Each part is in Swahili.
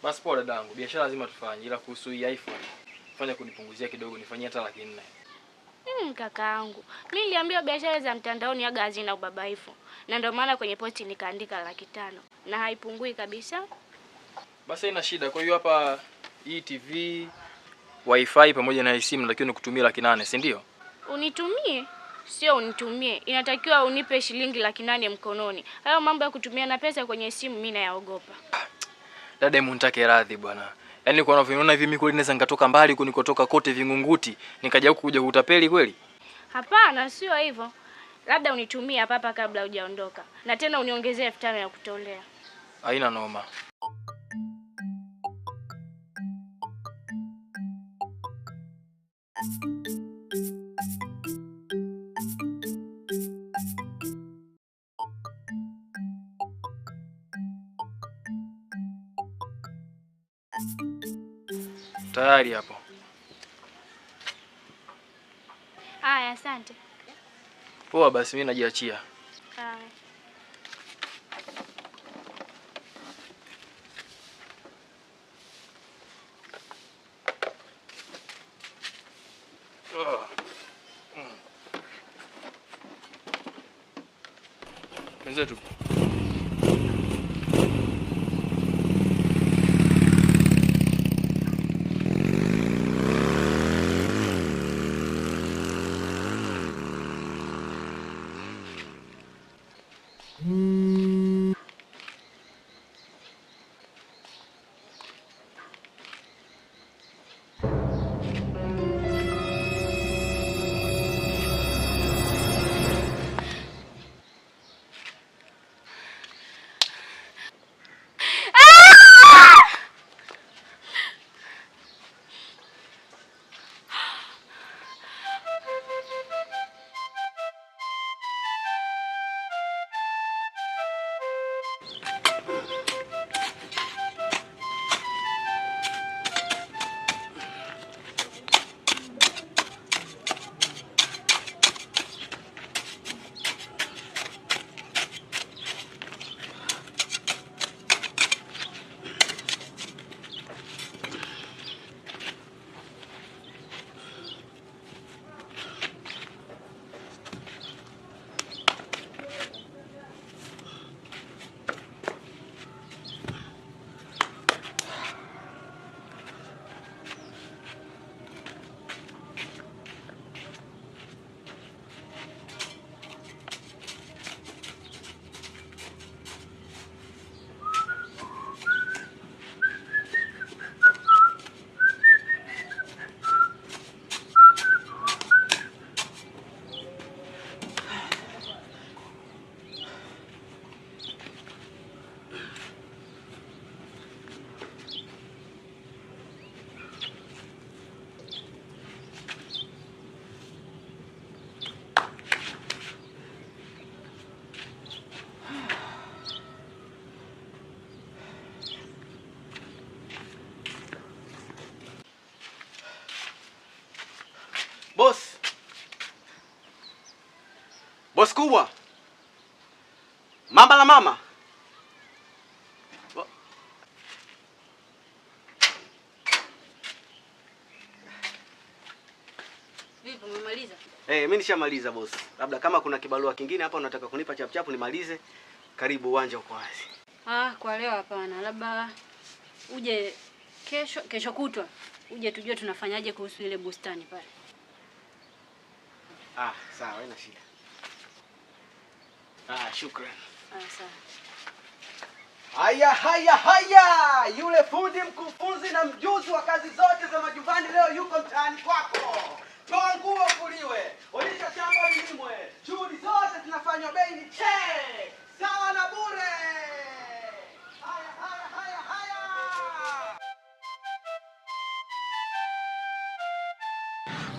Basi poa dadangu, biashara lazima tufanye, ila kuhusu hii iPhone fanya kunipunguzia kidogo, nifanyie hata 400,000. Kakaangu, mimi niliambiwa biashara za mtandaoni aga hazina ubabaifu. Na ndio maana kwenye posti nikaandika 500,000 na haipungui kabisa. Basi haina shida. Kwa hiyo hapa hii TV, Wi-Fi pamoja na simu natakiwa nikutumie 800,000, si ndio? Unitumie? Sio unitumie. Inatakiwa unipe shilingi 800,000 mkononi. Hayo mambo ya kutumia na pesa kwenye simu mimi nayaogopa. Dada mtake radhi bwana. Yaani kwa unavyoona hivi mimi kweli naweza nikatoka mbali huko nikotoka kote Vingunguti, nikaja huku kuja kutapeli kweli? Hapana, sio hivyo. Labda unitumie hapa kabla hujaondoka. Na tena uniongezee 5,000 ya kutolea. Haina noma. Tayari hapo. Haya, asante. Poa basi mimi najiachia. Haya. Mwenzetu. Boss. Boss kubwa. Mamba la mama. Vipi, umemaliza? Mimi nishamaliza boss. Labda kama kuna kibarua kingine hapa unataka kunipa chap nimalize. Karibu, uwanja uko wazi. Kwa leo hapana. Labda uje kesho kutwa. Uje tujue tunafanyaje kuhusu ile bustani pale. Sawa, haina shida. Shukrani. Sawa. Haya, yule fundi mkufunzi na mjuzi wa kazi zote za majumbani leo yuko mtaani kwako. Toa nguo kuliwe, onyesha shamba lilimwe. Shughuli zote zinafanywa bei ni sawa na bure. Haya.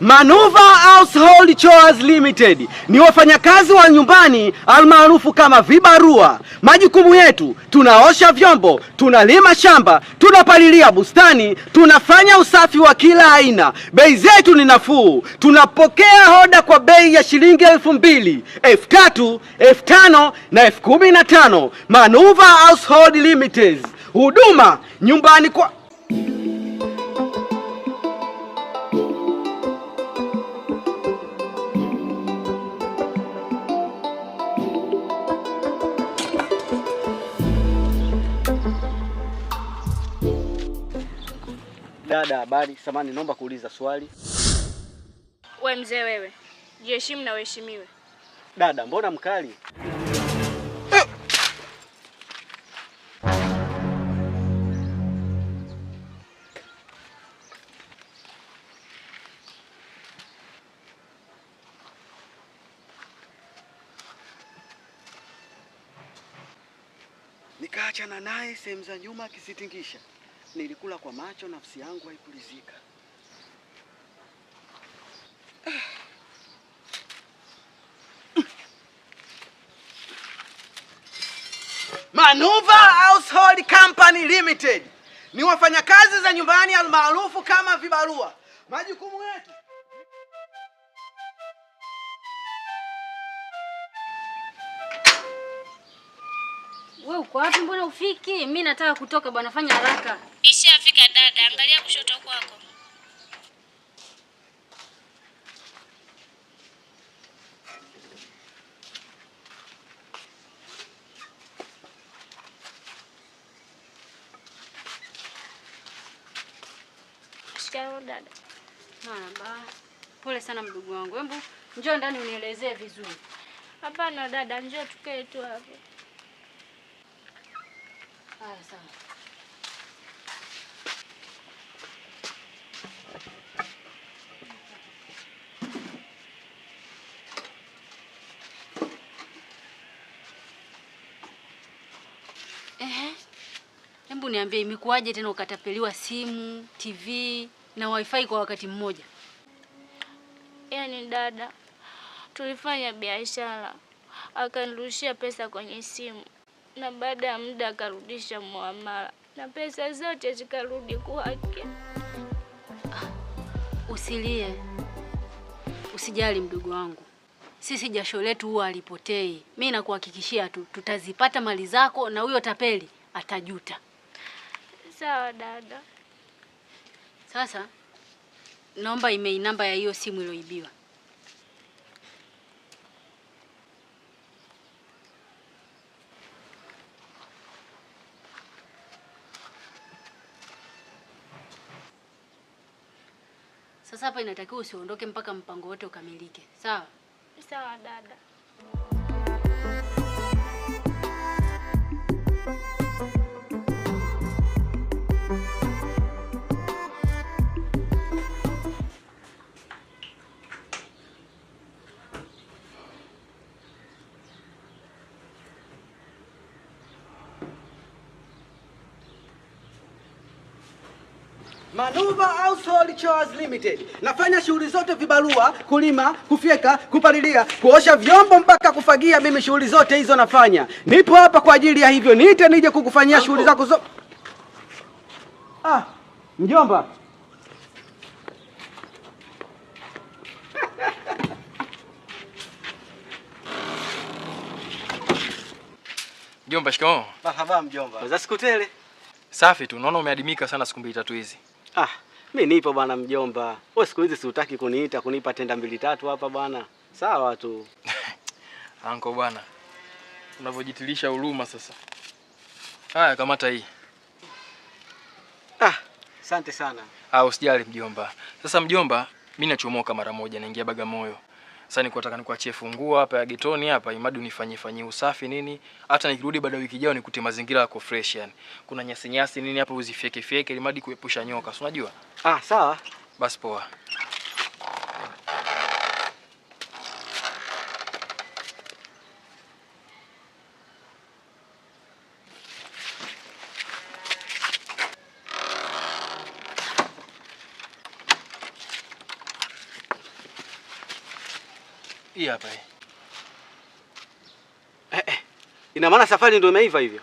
Manuva Household Chores Limited ni wafanyakazi wa nyumbani almaarufu kama vibarua. Majukumu yetu: tunaosha vyombo, tunalima shamba, tunapalilia bustani, tunafanya usafi wa kila aina. Bei zetu ni nafuu. Tunapokea hoda kwa bei ya shilingi 2,000, 3,000, 5,000 na 15,000. Manuva Household Limited huduma nyumbani kwa Dada, habari. Samahani, naomba kuuliza swali. We mzee wewe, jiheshimu na uheshimiwe. Dada, mbona mkali? Nikaachana naye sehemu za nyuma akisitingisha. Nilikula kwa macho, nafsi yangu haipulizika. Manuva Household Company Limited ni wafanyakazi za nyumbani almaarufu kama vibarua. Majukumu yetu Wewe uko wapi? Mbona ufiki? Mimi nataka kutoka bwana, fanya haraka. Ishafika dada, angalia kushoto kwako. Shikamoo dada. Mama, pole sana mdogo wangu. Hebu njoo ndani unielezee vizuri. Hapana dada, njoo tukae tu hapo. Haya sawa. Hebu niambie imekuwaje tena ukatapeliwa simu, TV na wifi kwa wakati mmoja? Yaani dada, tulifanya biashara, akanirushia pesa kwenye simu, na baada ya muda akarudisha muamala na pesa zote zikarudi kwake. Usilie, usijali mdogo wangu, sisi jasho letu huwa alipotei. Mimi nakuhakikishia tu tutazipata mali zako na huyo tapeli atajuta. Sawa dada. Sasa naomba email namba ya hiyo simu iliyoibiwa. Sasa hapa inatakiwa usiondoke mpaka mpango wote ukamilike. Sawa? Sawa dada. Manuva Household Chores Limited. Nafanya shughuli zote vibarua, kulima, kufyeka, kupalilia, kuosha vyombo mpaka kufagia. Mimi shughuli zote hizo nafanya. Nipo hapa kwa ajili ya hivyo. Niite nije kukufanyia shughuli zako zote. Mjomba. Mjomba, shikamoo. Marhaba mjomba. Za siku tele. Safi tu, naona umeadimika sana siku mbili tatu hizi. Mimi nipo bwana mjomba. Wewe siku hizi si utaki kuniita kunipa tenda mbili tatu hapa bwana. Sawa tu. Anko bwana. Unavyojitilisha huruma sasa. Haya, kamata hii. Asante sana. Usijali mjomba. Sasa mjomba, mimi nachomoka mara moja naingia Bagamoyo. Sasa niko nataka nikuachie funguo hapa ya getoni hapa, imadi unifanyie usafi nini. Hata nikirudi baada ya wiki ijayo nikute mazingira yako fresh yani. Kuna nyasi nini hapa uzifyeke imadi kuepusha nyoka. Si unajua? Sawa. Basi poa. Hii hapa hii. Ina maana safari ndio imeiva hivyo?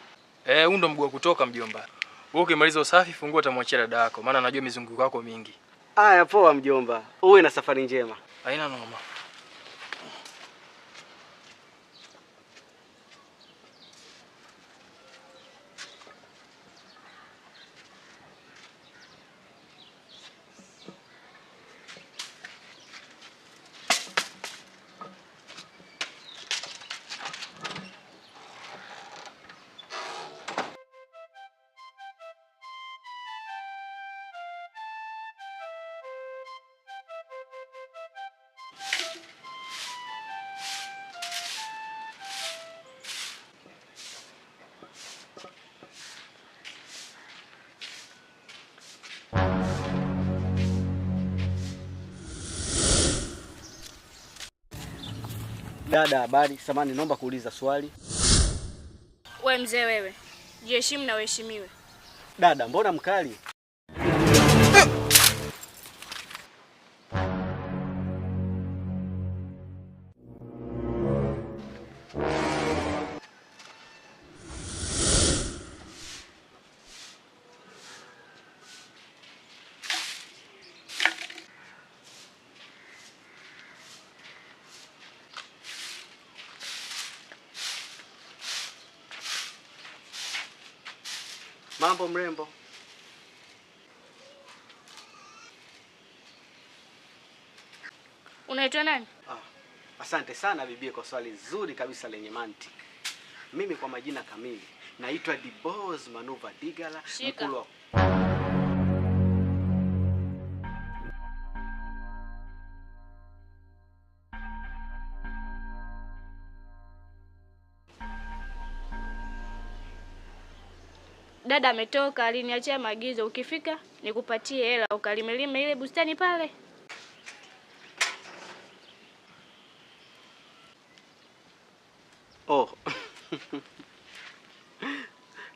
Huu ndo mguu wa kutoka mjomba. Wewe ukimaliza usafi fungua utamwachia dada yako, maana najua mizunguko yako mingi. Haya poa mjomba. Uwe na safari njema. Haina noma. Dada, habari? Samani, naomba kuuliza swali. We mzee wewe, jiheshimu na uheshimiwe. Dada, mbona mkali? Mambo mrembo. Unaitwa nani? Asante sana bibie kwa swali zuri kabisa lenye mantiki. Mimi kwa majina kamili naitwa Diboz Manuva Digala, mkulu wa... Dada ametoka, aliniachia maagizo ukifika nikupatie hela ukalimelime ile bustani pale. Oh.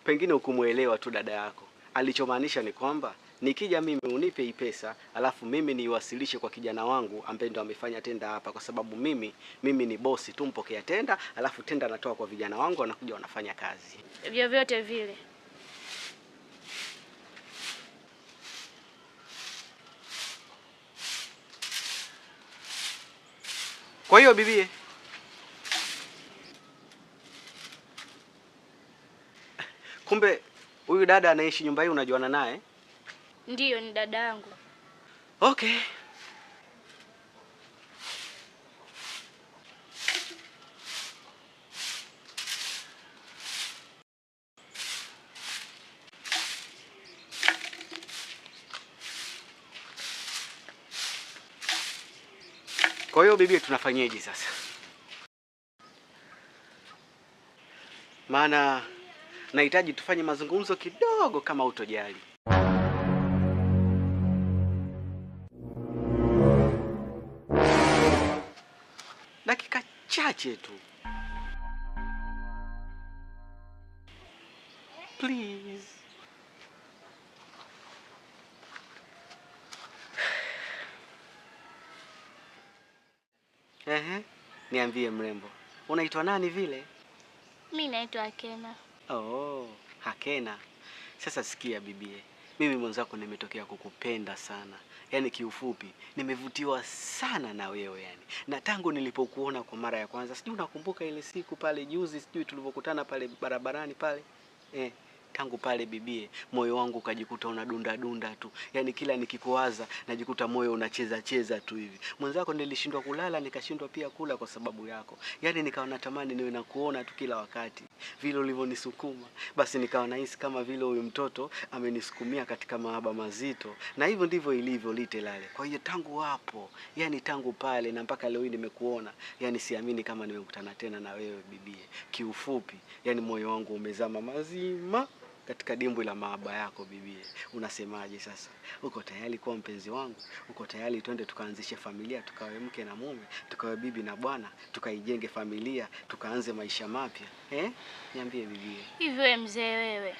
Pengine ukumuelewa tu dada yako. Alichomaanisha ni kwamba nikija mimi unipe hii pesa, alafu mimi niiwasilishe kwa kijana wangu ambaye ndo amefanya tenda hapa, kwa sababu mimi ni bosi tu, mpokea tenda, alafu tenda natoa kwa vijana wangu, wanakuja wanafanya kazi. Vyovyote vile. Kwa hiyo bibie, kumbe huyu dada anaishi nyumba hii unajuana naye? Ndiyo, ni dada yangu. Okay. Kwa hiyo bibi, tunafanyeje sasa? Maana nahitaji tufanye mazungumzo kidogo kama utojali. Dakika chache tu. Please. Niambie mrembo. Unaitwa nani vile? Mimi naitwa Hakena. Oh, Hakena. Sasa sikia bibie. Mimi mwenzako nimetokea kukupenda sana. Yaani kiufupi, nimevutiwa sana na wewe yani. Na tangu nilipokuona kwa mara ya kwanza, sijui unakumbuka ile siku pale juzi, sijui tulipokutana pale barabarani pale. Tangu pale bibie, moyo wangu ukajikuta unadunda dunda tu. Yaani kila nikikuwaza najikuta moyo unacheza cheza tu hivi. Mwenzako nilishindwa kulala, nikashindwa pia kula kwa sababu yako. Yaani nikawa natamani niwe nakuona tu kila wakati. Vile ulivyonisukuma, basi nikawa nahisi kama vile huyu mtoto amenisukumia katika mahaba mazito. Na hivyo ndivyo ilivyo lite lale. Kwa hiyo tangu hapo, yani tangu pale na mpaka leo hii nimekuona, yani siamini kama nimekutana tena na wewe bibie. Kiufupi, yani moyo wangu umezama mazima katika dimbwi la mahaba yako bibie. Unasemaje sasa? Uko tayari kuwa mpenzi wangu? Uko tayari twende tukaanzishe familia, tukawe mke na mume, tukawe bibi na bwana, tukaijenge familia, tukaanze maisha mapya? Niambie bibie. Hivyo wewe mzee wewe,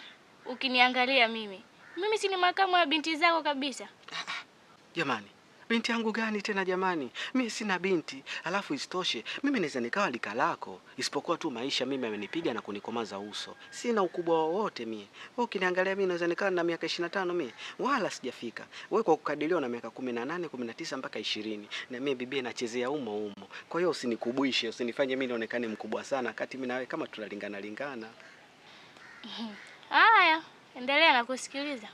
ukiniangalia mimi si ni makamu ya binti zako kabisa. Jamani, binti yangu gani tena jamani? Mimi sina binti, alafu isitoshe mimi naweza nikawa lika lako, isipokuwa tu maisha mimi amenipiga na kunikomaza uso. Sina ukubwa wowote mimi. Wewe ukiniangalia mimi naweza nikawa na miaka 25 mimi, wala sijafika. Wewe kwa kukadiriwa na miaka 18, 19 mpaka 20. Na mimi bibi nachezea umo. Kwa hiyo usinikubwishe, usinifanye mimi nionekane mkubwa sana kati mimi na wewe kama tunalingana. Haya, endelea na kusikiliza.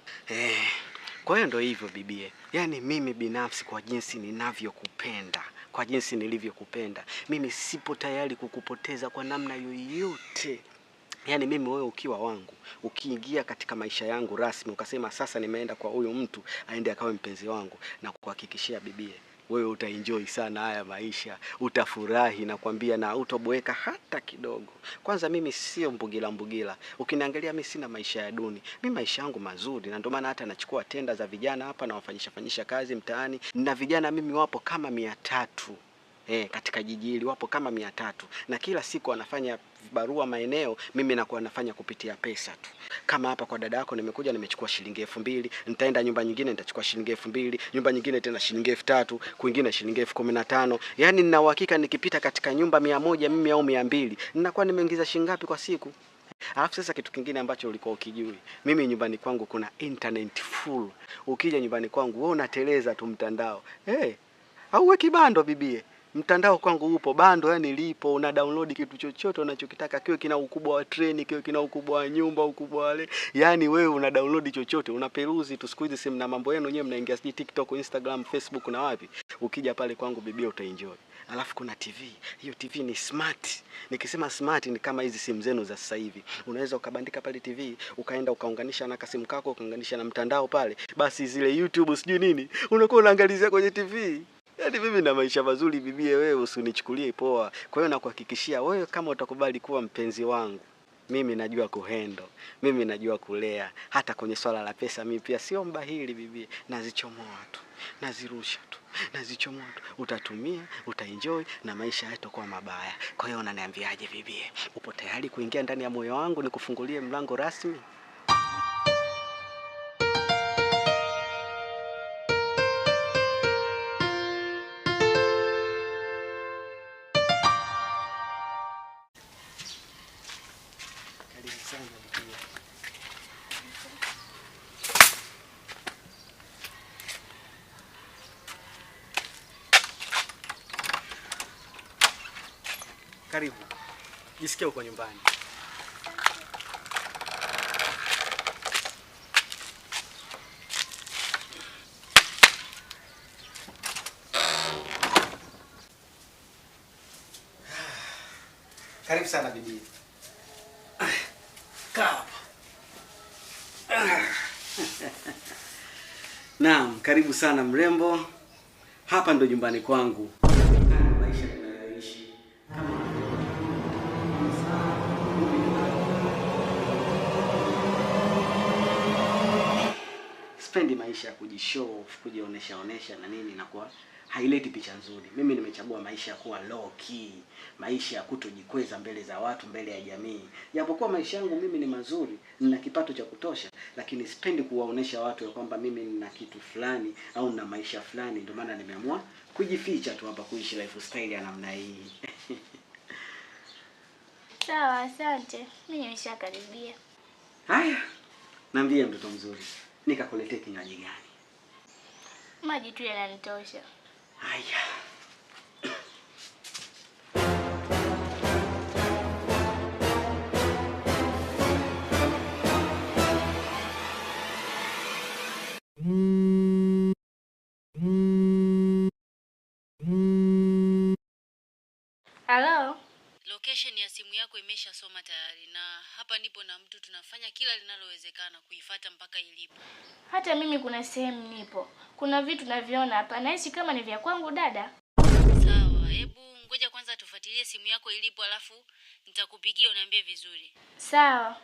Kwa hiyo ndo hivyo bibie. Yaani mimi binafsi kwa jinsi ninavyokupenda, kwa jinsi nilivyokupenda, mimi sipo tayari kukupoteza kwa namna yoyote. Yaani mimi wewe ukiwa wangu, ukiingia katika maisha yangu rasmi, ukasema sasa nimeenda kwa huyu mtu aende akawe mpenzi wangu, na kuhakikishia bibie, wewe utaenjoy sana haya maisha, utafurahi na kwambia, na utoboeka hata kidogo. Kwanza mimi sio mbugila. Ukiniangalia mimi sina maisha ya duni. Mimi maisha yangu mazuri, na ndio maana hata nachukua tenda za vijana hapa na wafanyisha kazi mtaani. Na vijana mimi wapo kama 300. katika jiji hili wapo kama 300 na kila siku wanafanya barua maeneo, mimi nakuwa nafanya kupitia pesa tu. Kama hapa kwa dada yako nimekuja nimechukua shilingi 2000, nitaenda nyumba nyingine nitachukua shilingi 2000, nyumba nyingine tena shilingi 3000, kwingine shilingi 15000. Yaani nina uhakika nikipita katika nyumba 100 mimi au 200, ninakuwa nimeingiza shilingi ngapi kwa siku? Alafu sasa kitu kingine ambacho ulikuwa ukijui, mimi nyumbani kwangu kuna internet full. Ukija nyumbani kwangu wewe unateleza tu mtandao. Au weki bando bibie. Mtandao kwangu upo bando, yani lipo, una download kitu chochote unachokitaka, kiwe kina ukubwa wa treni, kiwe kina ukubwa wa nyumba, ukubwa wale. Yani wewe una download chochote, unaperuzi tu. Siku hizi simu na mambo yenu nyewe mnaingia TikTok, Instagram, Facebook na wapi. Ukija pale kwangu bibia utaenjoy. Alafu kuna TV. Hiyo TV ni smart. Nikisema smart ni kama hizi simu zenu za sasa hivi. Unaweza ukabandika pale TV, ukaenda ukaunganisha na kasimu kako, ukaunganisha na mtandao pale. Basi zile YouTube sijui nini, unakuwa unaangalizia kwenye TV. Yaani mimi na maisha mazuri bibie, wewe usinichukulie poa. Kwa hiyo nakuhakikishia wewe kama utakubali kuwa mpenzi wangu, mimi najua kuhendo, mimi najua kulea. Hata kwenye swala la pesa mimi pia sio mbahili bibie, nazichomoa tu, nazirusha tu, nazichomoa tu. Utatumia, utaenjoy na maisha hayatakuwa mabaya. Kwa hiyo unaniambiaje bibie? Upo tayari kuingia ndani ya moyo wangu nikufungulie mlango rasmi? Karibu. Jisikia uko nyumbani. Karibu sana bibi. Kaa. Naam, karibu sana mrembo. Hapa ndo nyumbani kwangu. Maisha tunayoishi. Sipendi maisha ya kujishow, kujionesha na nini, inakuwa haileti picha nzuri. Mimi nimechagua maisha ya kuwa low key, maisha ya kutojikweza mbele za watu, mbele ya jamii. Japokuwa maisha yangu mimi ni mazuri, nina kipato cha kutosha, lakini sipendi kuwaonesha watu ya kwamba mimi nina kitu fulani au nina maisha fulani. Ndio maana nimeamua kujificha tu hapa, kuishi lifestyle ya namna hii. Sawa, asante. Mimi nimeshakaribia. Haya. Niambie mtoto mzuri, nikakuletea kinywaji gani? Maji tu yananitosha. Haya. Hello? Location ya simu yako imeshasoma tayari, na hapa ndipo na mtu tunafanya kila linalowezekana kuifuata mpaka ilipo. Hata mimi kuna sehemu nipo. Kuna vitu naviona hapa naishi kama ni vya kwangu dada. Sawa, hebu ngoja kwanza tufuatilie simu yako ilipo, alafu nitakupigia uniambie vizuri. Sawa.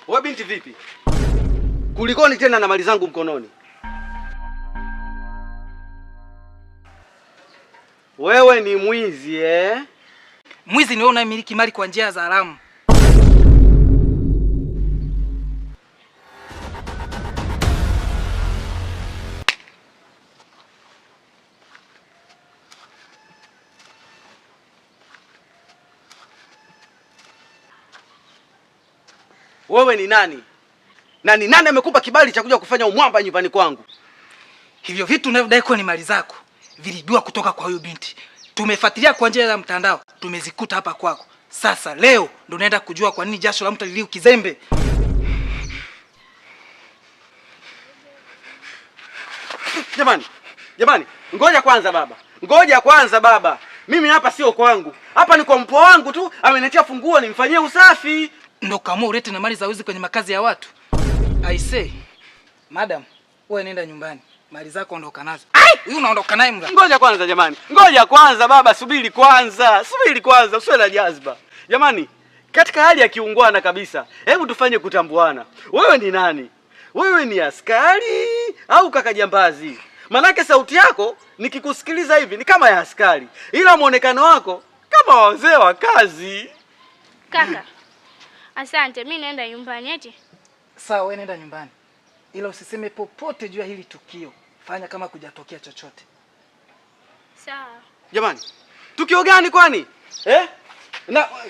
Wewe binti vipi? Kulikoni tena na mali zangu mkononi? Wewe ni mwizi eh? Mwizi ni wewe unayemiliki mali kwa njia za haramu. Wewe ni nani? Na ni nani amekupa kibali cha kuja kufanya umwamba nyumbani kwangu? Hivyo vitu unavyodai kuwa ni mali zako vilibiwa kutoka kwa huyo binti. Tumefuatilia kwa njia ya mtandao, tumezikuta hapa kwako. Sasa leo ndio unaenda kujua kwa nini jasho la mtu liliu kizembe. Jamani, ngoja kwanza baba. Ngoja kwanza baba. Mimi hapa sio kwangu. Hapa ni kwa mpwa wangu tu, ameniachia funguo nimfanyie usafi. Ndo kama ulete na mali za wizi kwenye makazi ya watu. I say, madam, wewe nenda nyumbani. Mali zako ondoka nazo. Huyu unaondoka naye mga. Ngoja kwanza jamani. Ngoja kwanza baba, subiri kwanza. Subiri kwanza, usiwe na jazba. Jamani, katika hali ya kiungwana kabisa, hebu tufanye kutambuana. Wewe ni nani? Wewe ni askari au kaka jambazi? Manake sauti yako nikikusikiliza hivi ni kama ya askari, ila muonekano wako kama wazee wa kazi. Kaka, asante. Mimi naenda nyumbani eti. Sawa, wewe nenda nyumbani. Ila usiseme popote juu ya hili tukio. Fanya kama kujatokea chochote. Sawa. Jamani, tukio gani kwani?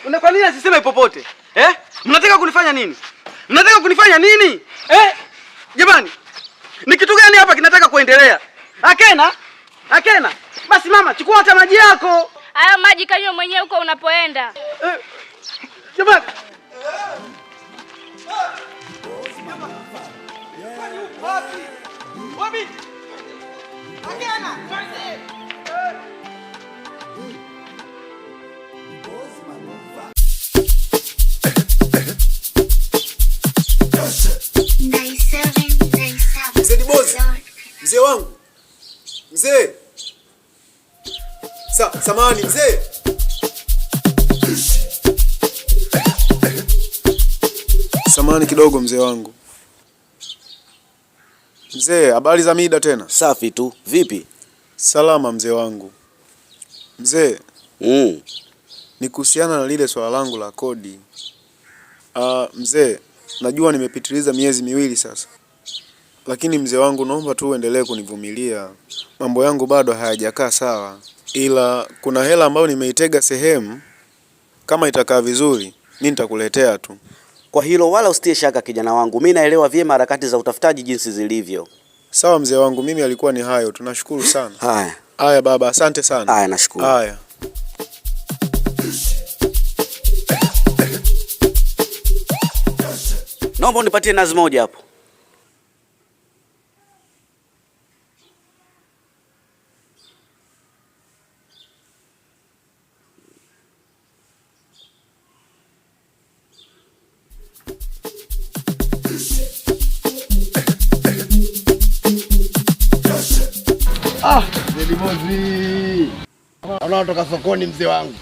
Na kwa nini asiseme popote? Mnataka kunifanya nini? Mnataka kunifanya nini? Jamani, ni kitu gani hapa kinataka kuendelea? Akena. Basi mama, chukua hata maji yako. Hayo maji kanywa mwenyewe huko unapoenda. Jamani. Wapi? Akena. Mzee Boss, mzee wangu. Mzee. Samahani mzee. Samahani kidogo mzee wangu. Mzee, habari za mida tena? Safi tu. Vipi? Salama mzee wangu. Mzee. Ni kuhusiana na lile swala langu la kodi. Mzee, najua nimepitiliza miezi miwili sasa. Lakini mzee wangu, naomba tu uendelee kunivumilia. Mambo yangu bado hayajakaa sawa. Ila kuna hela ambayo nimeitega sehemu, kama itakaa vizuri, mimi nitakuletea tu. Kwa hilo wala usitie shaka kijana wangu. Mimi naelewa vyema harakati za utafutaji jinsi zilivyo. Sawa mzee wangu, mimi alikuwa ni hayo. Tunashukuru sana. Haya baba, asante sana. Haya, nashukuru. Haya. Naomba unipatie nazi moja hapo. Zedibozi. Unatoka sokoni mzee wangu.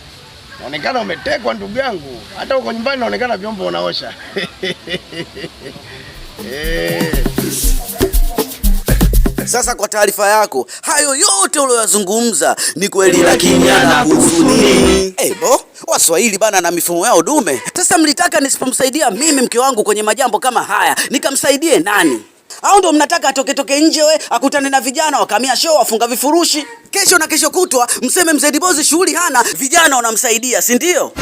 Naonekana umetekwa ndugu yangu. Hata uko nyumbani naonekana vyombo unaosha. Sasa kwa taarifa yako, hayo yote uliyozungumza ni kweli, lakini anakuhusu nini? Waswahili bana na mifumo yao dume. Sasa mlitaka nisipomsaidia mimi mke wangu kwenye majambo kama haya, nikamsaidie nani? Au ndo mnataka atoke nje akutane na vijana wakamia show wafunga vifurushi? Kesho na kesho kutwa mseme mzee Dibozi shughuli hana, vijana wanamsaidia, si ndio?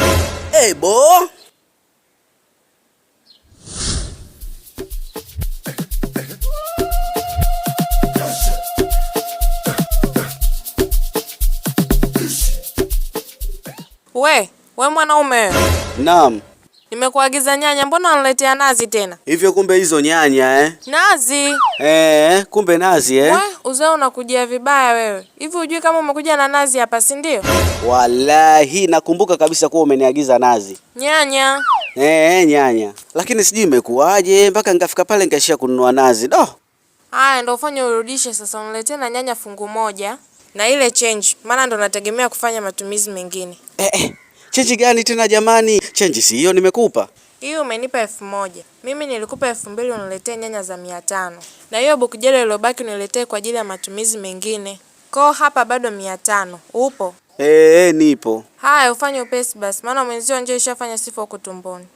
We mwanaume. Naam. Nimekuagiza nyanya, mbona unaletea nazi tena? Hivyo kumbe hizo nyanya Nazi. Kumbe nazi Uzao unakujia vibaya wewe. Hivi hujui kama umekuja na nazi hapa, si ndio? Wallahi nakumbuka kabisa kuwa umeniagiza nazi. Nyanya. Nyanya. Lakini sijui imekuaje mpaka nikafika pale nikaishia kununua nazi. Haya ndio ufanye urudishe sasa, uniletee na nyanya fungu moja na ile change, maana ndo nategemea kufanya matumizi mengine. Change gani tena jamani? Change si hiyo nimekupa. Hiyo umenipa 1000. Mimi nilikupa 2000 uniletee nyanya za 500. Na hiyo bukujelo iliyobaki uniletee kwa ajili ya matumizi mengine. Kwa hapa bado 500. Upo? Nipo. Haya ufanye upesi basi, maana mwenzio nje ishafanya sifa huko tumboni.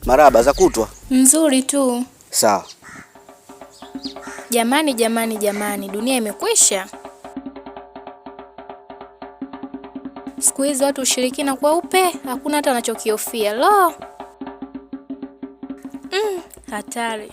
Maraba za kutwa. Nzuri tu. Sawa. Jamani, dunia imekwisha. Siku hizi watu ushirikina kweupe, hakuna hata wanachokihofia. Hatari.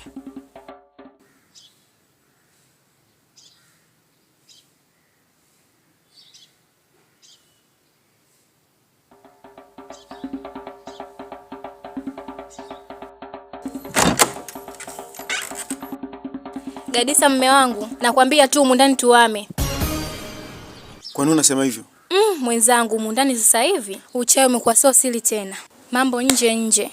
Gadisa, mme wangu, nakwambia tu mundani tuame. Kwa nini unasema hivyo? Mwenzangu, mundani sasa hivi uchawi umekuwa sio siri tena. Mambo nje.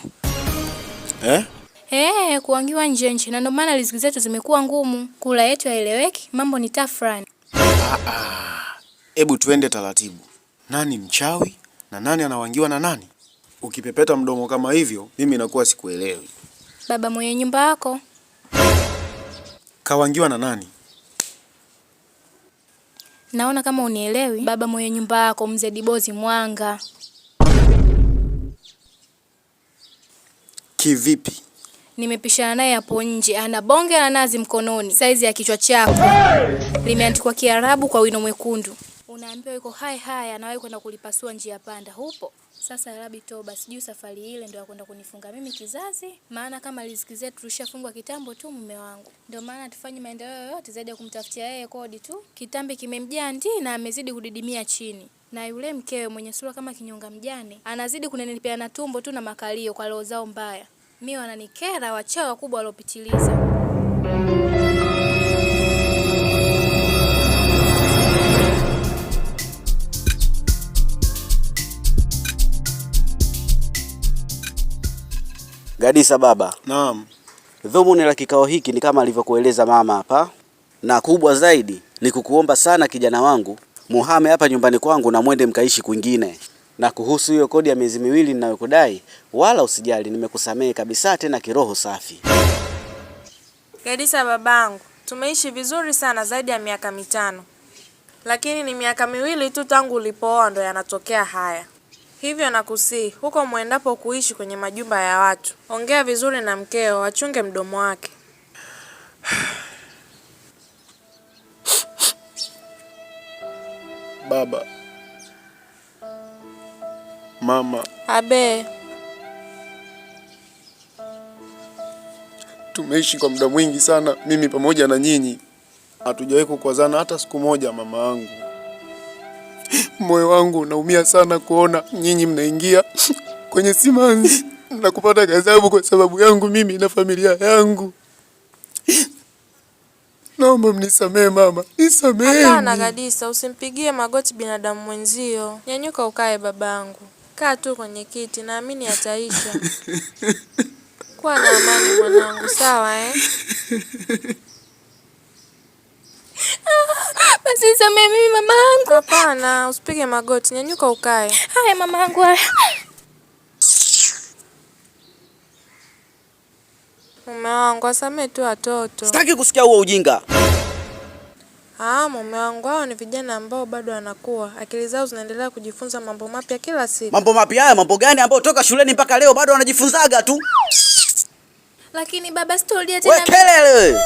Kuangiwa nje. Na ndio maana riziki zetu zimekuwa ngumu. Kula yetu haieleweki, mambo ni tafrani. Hebu tuende taratibu. Nani mchawi na nani anawangiwa na nani? Ukipepeta mdomo kama hivyo, mimi nakuwa sikuelewi. Baba mwenye nyumba yako. Kawangiwa na nani? Naona kama unielewi. Baba mwenye nyumba yako, mzee Dibozi Mwanga. Kivipi? Nimepishana naye hapo nje, ana bonge la nazi mkononi, saizi ya kichwa chako. Limeandikwa Kiarabu kwa wino mwekundu. Unaambiwa yuko hai anawahi kwenda kulipasua njia panda. Hupo. Sasa Rabi toba, sijui safari ile ndio kwenda kunifunga mimi kizazi, maana kama riziki zetu tulishafungwa kitambo tu mume wangu. Ndio maana tufanye maendeleo yote zaidi ya kumtafutia yeye kodi tu. Kitambi kimemjaa na amezidi kudidimia chini. Na yule mkewe mwenye sura kama kinyonga mjane anazidi kunenepea na tumbo tu na makalio kwa roho zao mbaya. Mimi wananikera wachawi wakubwa waliopitiliza. Gadisa baba. Naam. Dhumuni la kikao hiki ni kama alivyokueleza mama hapa. Na kubwa zaidi ni kukuomba sana kijana wangu, muhame hapa nyumbani kwangu na mwende mkaishi kwingine. Na kuhusu hiyo kodi ya miezi 2 ninayokudai, wala usijali, nimekusamehe kabisa tena kiroho safi. Gadisa babangu, tumeishi vizuri sana zaidi ya miaka 5. Lakini ni miaka 2 tu tangu ulipooa ndo yanatokea haya. Hivyo nakusihi, huko muendapo kuishi kwenye majumba ya watu, ongea vizuri na mkeo, achunge mdomo wake. Baba. Mama. Abe. Tumeishi kwa muda mwingi sana mimi pamoja na nyinyi. Hatujawahi kukwazana hata siku moja mama yangu. Moyo wangu unaumia sana kuona nyinyi mnaingia kwenye simanzi na kupata ghadhabu kwa sababu yangu mimi na familia yangu. Naomba mnisamehe mama, nisamehe. Hapana Gadisa, usimpigie magoti binadamu mwenzio. Nyanyuka ukae babangu. Kaa tu kwenye kiti, naamini ataisha. Kuwa na amani mwanangu, sawa Basi nisamehe mimi mamangu. Hapana, usipige magoti, nyanyuka ukae. Haya mamangu. Mume wangu, asamehe tu watoto. Sitaki kusikia huo ujinga. Mume wangu, hao ni vijana ambao bado wanakuwa. Akili zao zinaendelea kujifunza mambo mapya kila siku. Mambo mapya haya, mambo gani ambao toka shuleni mpaka leo bado wanajifunzaga tu? Lakini baba sitorudia tena. We kelele.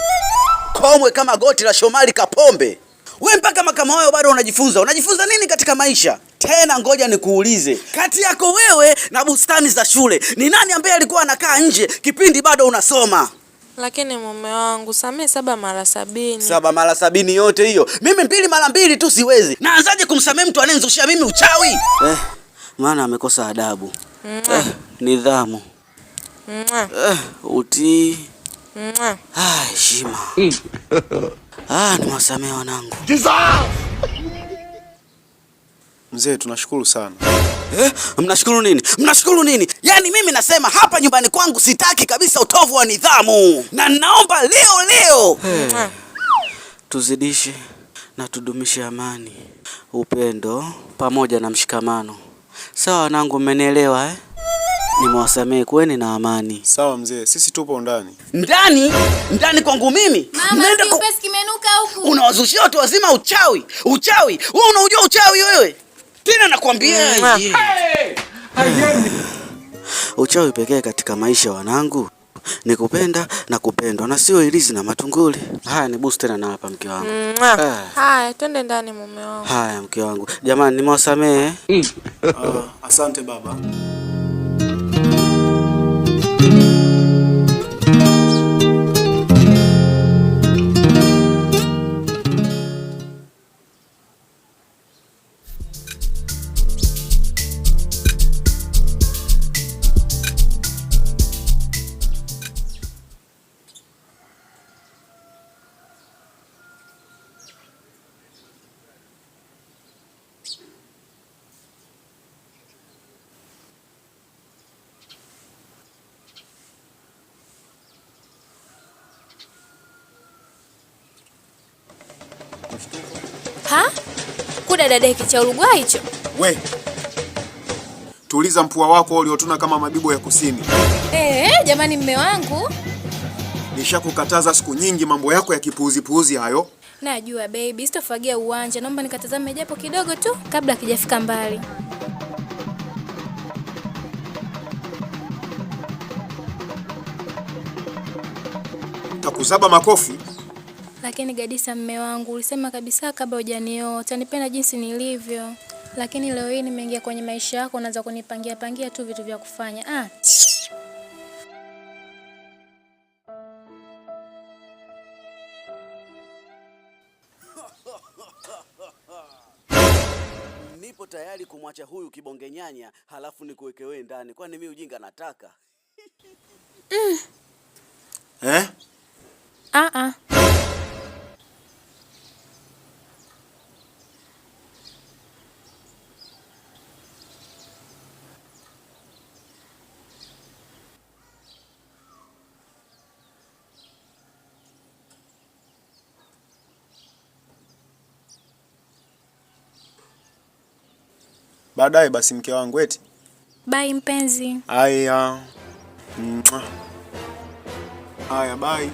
Komwe kama goti la Shomari Kapombe. We mpaka makama wao bado unajifunza. Unajifunza nini katika maisha? Tena ngoja nikuulize. Kati yako wewe na bustani za shule, ni nani ambaye alikuwa anakaa nje kipindi bado unasoma? Lakini mume wangu, samehe 7 mara 70. 7 mara 70 yote hiyo. Mimi 2 mara 2 tu siwezi. Naanzaje kumsamehe mtu anayezushia mimi uchawi? Maana amekosa adabu. Nidhamu. Utii. Heshima. Niwasamehe wanangu. Mzee, tunashukuru sana. Mnashukuru nini? Mnashukuru nini? Yaani mimi nasema hapa nyumbani kwangu sitaki kabisa utovu wa nidhamu. Na naomba leo tuzidishe na tudumishe amani, upendo pamoja na mshikamano. Sawa wanangu, mmenielewa Nimewasamehe, kweni na amani. Sawa mzee, sisi tupo ndani. Ndani kwangu mimi? Mama, pesa kimenuka huku. Unawazushia watu wazima uchawi. Wewe unajua uchawi wewe? Tena nakwambia uchawi pekee katika maisha wanangu ni kupenda na kupendwa na sio ilizi na matunguli. Haya ni boost tena na hapa mke wangu. Haya, twende ndani mume wangu. Haya mke wangu. Jamani nimewasamehe. Asante baba. Ha? Kuda dadeki cha Uruguay hicho. We, tuliza mpua wako uliotuna kama mabibo ya kusini. Jamani mme wangu. Nishakukataza siku nyingi mambo yako ya kipuuzi hayo. Najua baby, sitofagia uwanja. Naomba nikatazame japo kidogo tu kabla kijafika mbali. Takuzaba makofi. Lakini Gadisa mme wangu, ulisema kabisa kabla hujanioa utanipenda jinsi nilivyo. Lakini leo hii nimeingia kwenye maisha yako unaanza kunipangia tu vitu vya kufanya. Nipo tayari kumwacha huyu kibonge nyanya, halafu nikuweke wewe ndani. Kwani mimi ujinga nataka? Baadaye basi mke wangu eti. Bye mpenzi. Haya. Haya bye.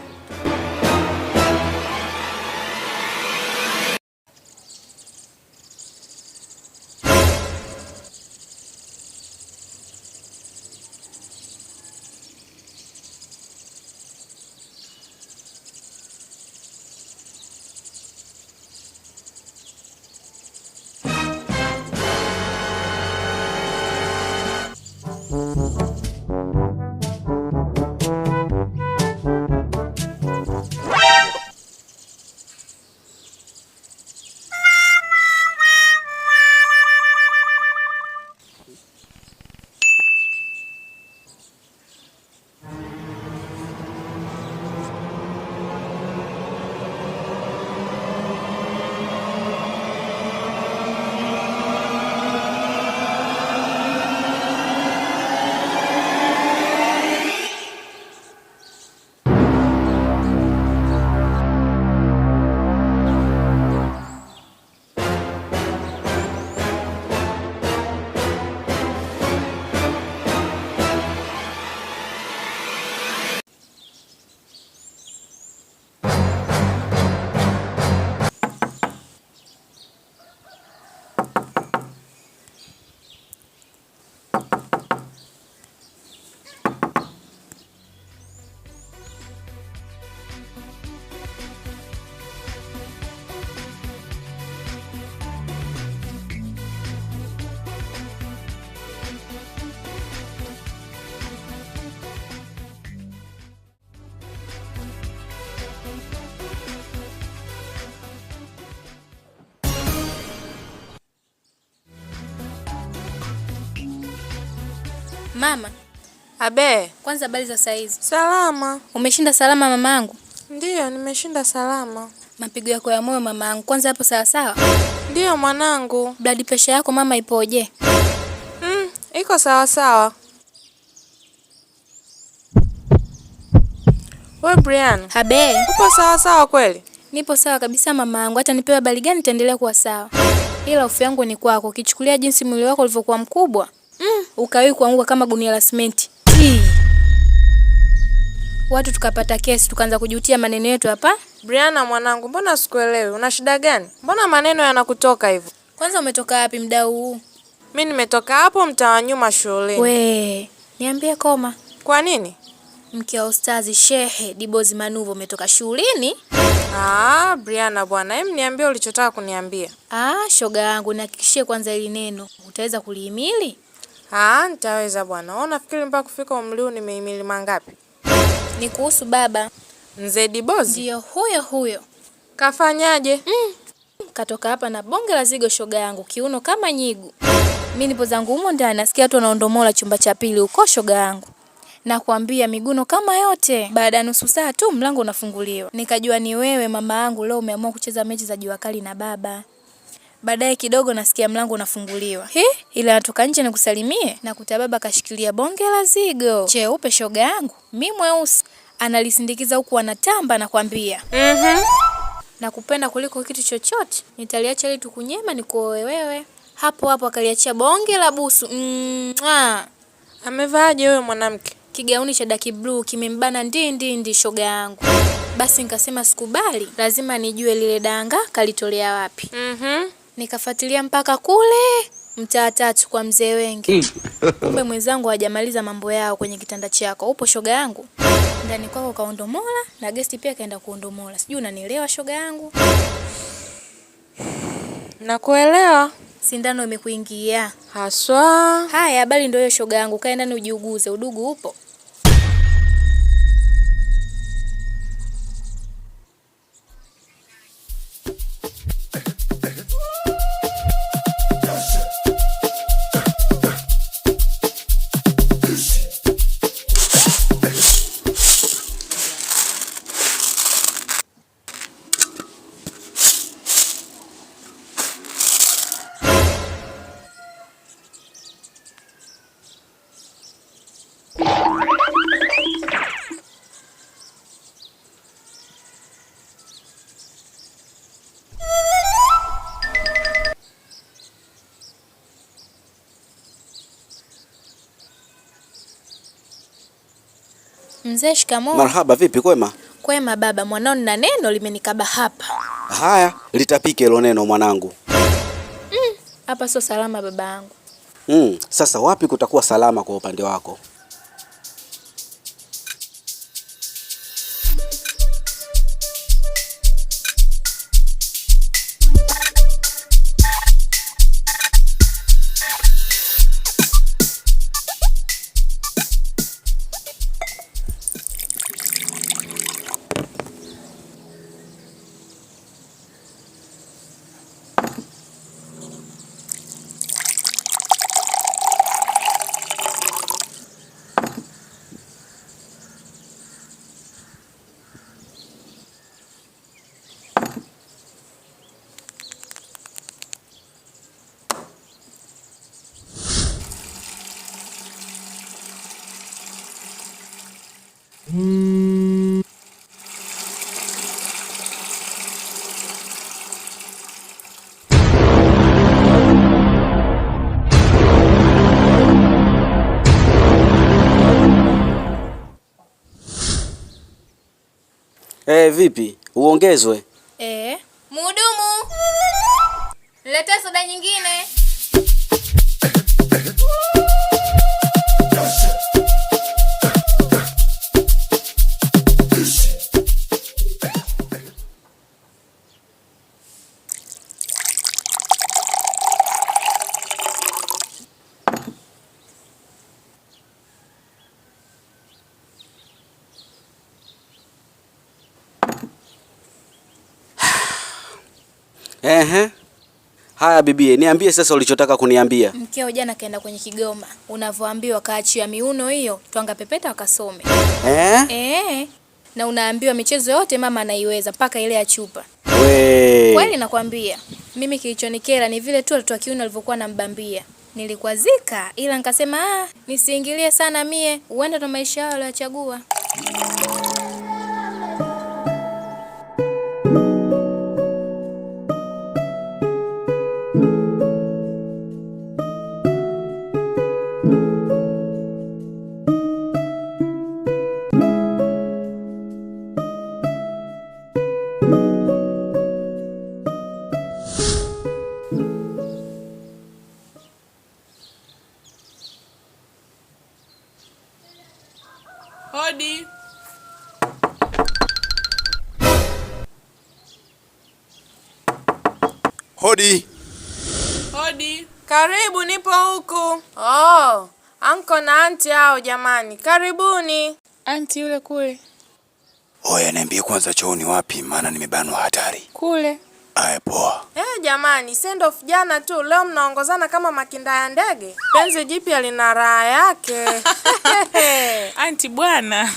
Mama. Abe. Kwanza habari za saizi? Salama. Umeshinda salama mamangu? Ndiyo, nimeshinda salama. Mapigo yako ya moyo mamangu, kwanza hapo sawa sawa? Ndiyo mwanangu. Blood pressure yako mama ipoje? Iko sawa sawa. Wewe Brian. Habe. Uko sawa sawa kweli? Nipo sawa kabisa mamangu, hata nipewe habari gani nitaendelea kuwa sawa. Ila hofu yangu ni kwako, ukichukulia jinsi mwili wako ulivyokuwa mkubwa. Ukawahi kuanguka kama gunia la simenti. Watu tukapata kesi tukaanza kujutia maneno yetu hapa. Briana mwanangu, mbona sikuelewi? Una shida gani? Mbona maneno yanakutoka hivyo? Kwanza umetoka wapi mdau huu? Mimi nimetoka hapo mtaa wa nyuma shuleni. We, niambie koma. Kwa nini? Mke wa ustazi Shehe Dibozi Manuvo umetoka shuleni? Briana bwana, niambie ulichotaka kuniambia. Shoga yangu, nihakikishie kwanza hili neno. Utaweza kulihimili? Nitaweza bwana. Unafikiri mpaka kufika umri huu nimehimili mangapi? Ni kuhusu baba. Mzee Dibozi? Ndio huyo. Kafanyaje? Katoka hapa na bonge la zigo shoga yangu, kiuno kama nyigu. Mimi nipo zangu humo ndani nasikia watu wanaondomola chumba cha pili uko shoga yangu. Na kuambia miguno kama yote. Baada ya nusu saa tu mlango unafunguliwa. Nikajua ni wewe mama yangu leo umeamua kucheza mechi za jua kali na baba. Baadaye kidogo nasikia mlango unafunguliwa. Ila natoka nje nikusalimie na kuta baba kashikilia bonge la zigo. Cheupe shoga yangu, mimi mweusi. Analisindikiza huku anatamba na kuambia. nakupenda kuliko kitu chochote. Nitaliacha ili tukunyema nikuoe wewe. Hapo hapo akaliachia bonge la busu. Amevaaje huyo mwanamke? Kigauni cha dark blue kimembana ndi shoga yangu. Basi nikasema sikubali, lazima nijue lile danga kalitolea wapi. Nikafuatilia mpaka kule mtaa 3 kwa mzee Wengi. Kumbe mwenzangu hajamaliza mambo yao kwenye kitanda chako. Upo shoga yangu? Ndani kwako kaondomola na guest pia kaenda kuondomola. Sijui unanielewa shoga yangu? Nakuelewa. Sindano imekuingia. Haswa. Haya, habari ndio hiyo shoga yangu. Kae ndani ujiuguze. Udugu upo? Mzee, shikamoo. Marhaba, vipi kwema? Kwema baba, mwanao na neno limenikaba hapa. Haya, litapike hilo neno mwanangu. Hapa sio salama babangu. Sasa wapi kutakuwa salama kwa upande wako? Vipi? Uongezwe? Mhudumu. Leta soda nyingine. Haya bibie, niambie sasa ulichotaka kuniambia. Mkeo jana kaenda kwenye Kigoma. Unavyoambiwa kaachia miuno hiyo, twanga pepeta wakasome. Na unaambiwa michezo yote mama anaiweza mpaka ile ya chupa. Kweli nakwambia. Mimi kilichonikera ni vile tu watoto wa kiuno walivyokuwa nambambia. Nilikwazika ila nikasema nisiingilie sana mie, uende na maisha yao waliochagua. Hodi. Hodi. Hodi. Karibu, nipo huku. Anko na anti hao jamani. Karibuni. Anti yule kule. Oya, niambie kwanza chooni wapi, maana nimebanwa hatari. Kule. Aya, poa. Jamani, send off jana tu, leo mnaongozana kama makinda ya ndege. Penzi jipya lina raha yake. Anti bwana.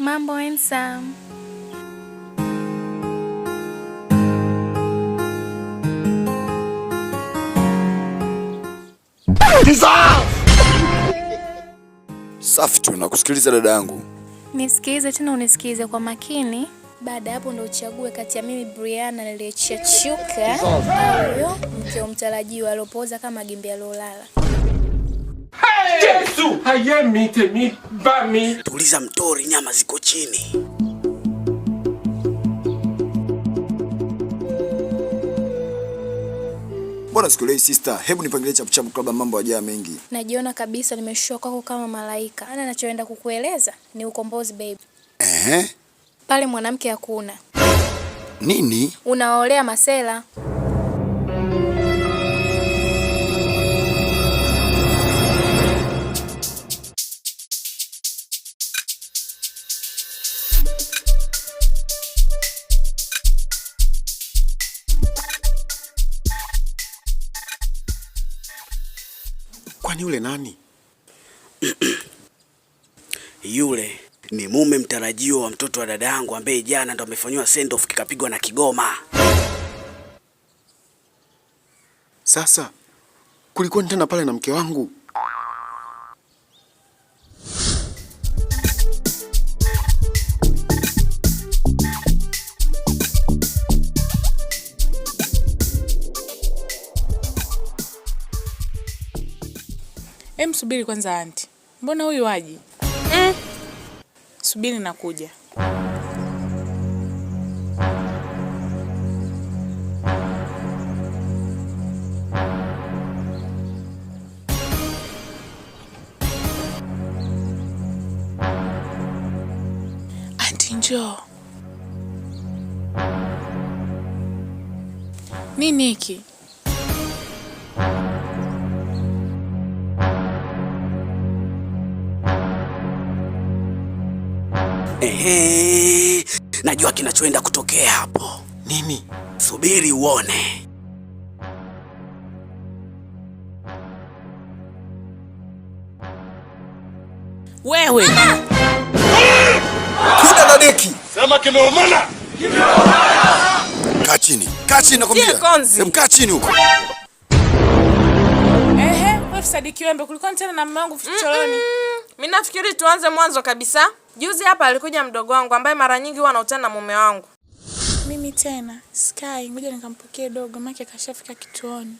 Mambo handsome. Safi tu, nakusikiliza dada yangu. Nisikilize tena unisikize kwa makini. Baada hapo ndo uchague kati ya mimi Brianna niliyechachuka au huyo mkeo mtarajiwa aliopoza kama gimbi alolala. Yesu! Hayemite mi bami. Tuliza mtori, nyama ziko chini. Bwana sikulei sister, hebu nipangilie chapuchapu kabla mambo hajaa mengi. Najiona kabisa nimeshuka kwako kama malaika. Ana nachoenda kukueleza ni ukombozi baby. Pale mwanamke hakuna. Nini? Unaolea masela. Kwani yule nani? Yule ni mume mtarajiwa wa mtoto wa dada yangu ambaye jana ndo amefanywa send off kikapigwa na Kigoma. Sasa kulikuwa ni tena pale na mke wangu. Subiri kwanza aunti. Mbona huyu waji? Subiri nakuja. Aunti njoo. Nini hiki? Najua kinachoenda kutokea hapo. Nini? Subiri uone. Wewe. Kuna na deki. Sema kimeumana. Kaa chini. Kaa chini nakwambia. Hebu kaa chini huko. Wewe Sadikiwembe kulikuwa tena na mume wangu vichochoroni. Mimi nafikiri tuanze mwanzo kabisa. Juzi hapa alikuja mdogo wangu ambaye mara nyingi huwa anautana na mume wangu. Mimi tena Sky, ngoja nikampokee dogo maana kashafika kituoni.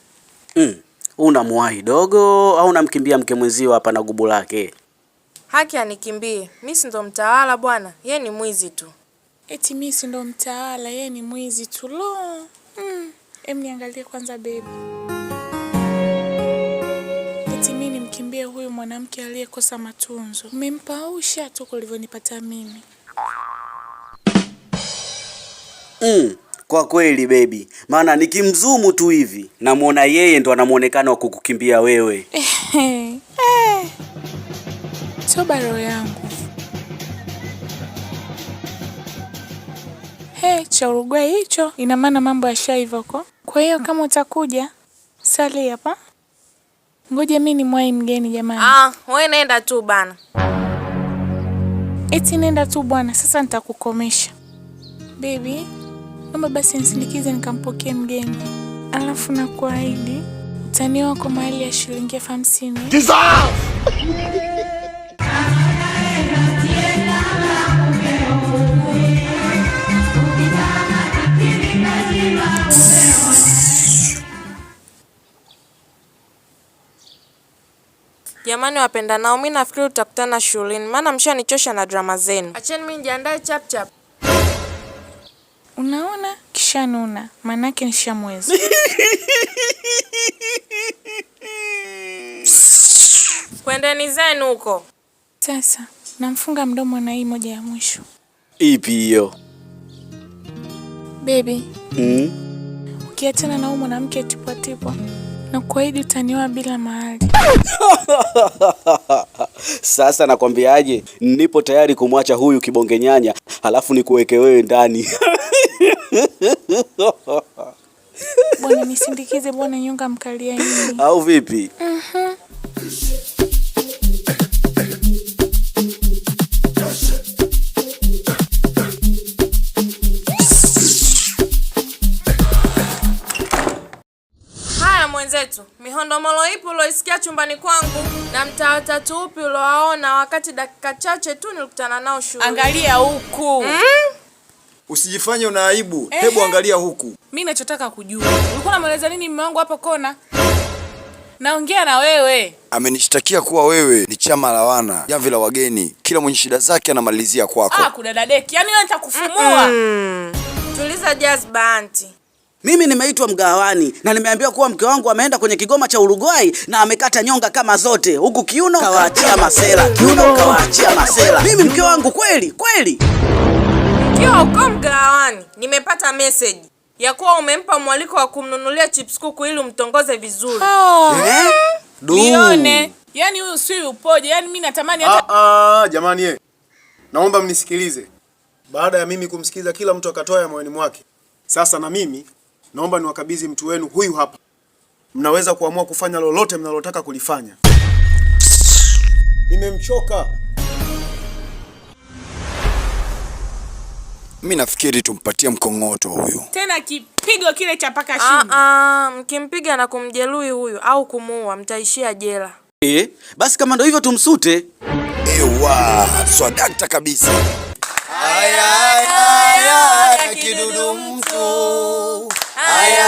Unamwahi dogo au unamkimbia mke mwenzio hapa na gubu lake? Haki anikimbie. Mimi si ndo mtawala bwana. Yeye ni mwizi tu. Eti mimi si ndo mtawala, yeye ni mwizi tu. Lo. Niangalie kwanza baby. Eti mimi nimkimbie huyu mwanamke aliyekosa matunzo. Umempausha tu kulivyonipata mimi. Kwa kweli baby, maana nikimzumu tu hivi namuona yeye ndo anamuonekana wa kukukimbia wewe. Sio baro yangu. Cha Uruguay hicho ina maana mambo yashaiva huko. Kwa hiyo kama utakuja sali hapa. Ngoja mimi ni mwai mgeni jamani. Wewe nenda tu bana. Eti nenda tu bwana, sasa nitakukomesha. Baby, naomba basi nisindikize nikampokee mgeni. Alafu nakuahidi utanioa kwa mali ya shilingi 50. Jamani wapenda nao, mimi nafikiri tutakutana shuleni maana mshanichosha na drama zenu. Acheni mimi nijiandae chap chap. Unaona? Kishanuna. Manake nishamweza. Kwendeni zenu huko. Sasa namfunga mdomo na hii moja ya mwisho. Ipi hiyo? Baby. Ukiachana na huyu mwanamke tipwa na kuahidi utanioa bila mahali. Sasa nakwambiaje? Nipo tayari kumwacha huyu kibonge nyanya, halafu nikuweke wewe ndani. Bwana nisindikize bwana nyonga mkalia nini? Au vipi? Haya mwenzetu, mihondomolo ipi uloisikia chumbani kwangu na mtaa watatu upi ulowaona wakati dakika chache tu nilikutana nao shule? Angalia huku. Usijifanye una aibu. Hebu angalia huku. Mimi ninachotaka kujua, ulikuwa unamweleza nini mume wangu hapo kona? Naongea na wewe. Amenishtakia kuwa wewe ni chama la wana, jamvi la wageni. Kila mwenye shida zake anamalizia kwako. Kudadadeki. Yaani wewe nitakufumua. Tuliza jazba anti. Mimi nimeitwa mgawani na nimeambiwa kuwa mke wangu ameenda kwenye kigoma cha Uruguay na amekata nyonga kama zote. Huku kiuno kawaachia masela. Kiuno kawaachia masela. Mimi mke wangu kweli? Ndio uko mgawani. Nimepata message ya kuwa umempa mwaliko wa kumnunulia chips kuku ili umtongoze vizuri. Nione. Yaani huyu si upoje? Yaani mimi natamani hata jamani naomba mnisikilize. Baada ya mimi kumsikiza kila mtu akatoa ya moyoni mwake, sasa na mimi naomba niwakabidhi mtu wenu huyu hapa. Mnaweza kuamua kufanya lolote mnalotaka kulifanya. Nimemchoka. Mimi nafikiri tumpatie mkongoto huyu. Tena kipigo kile cha paka shingo. Mkimpiga na kumjeruhi huyu au kumuua mtaishia jela. Basi kama ndio hivyo tumsute. Ewa, swadakta kabisa. Aya kidudu mtu. Aya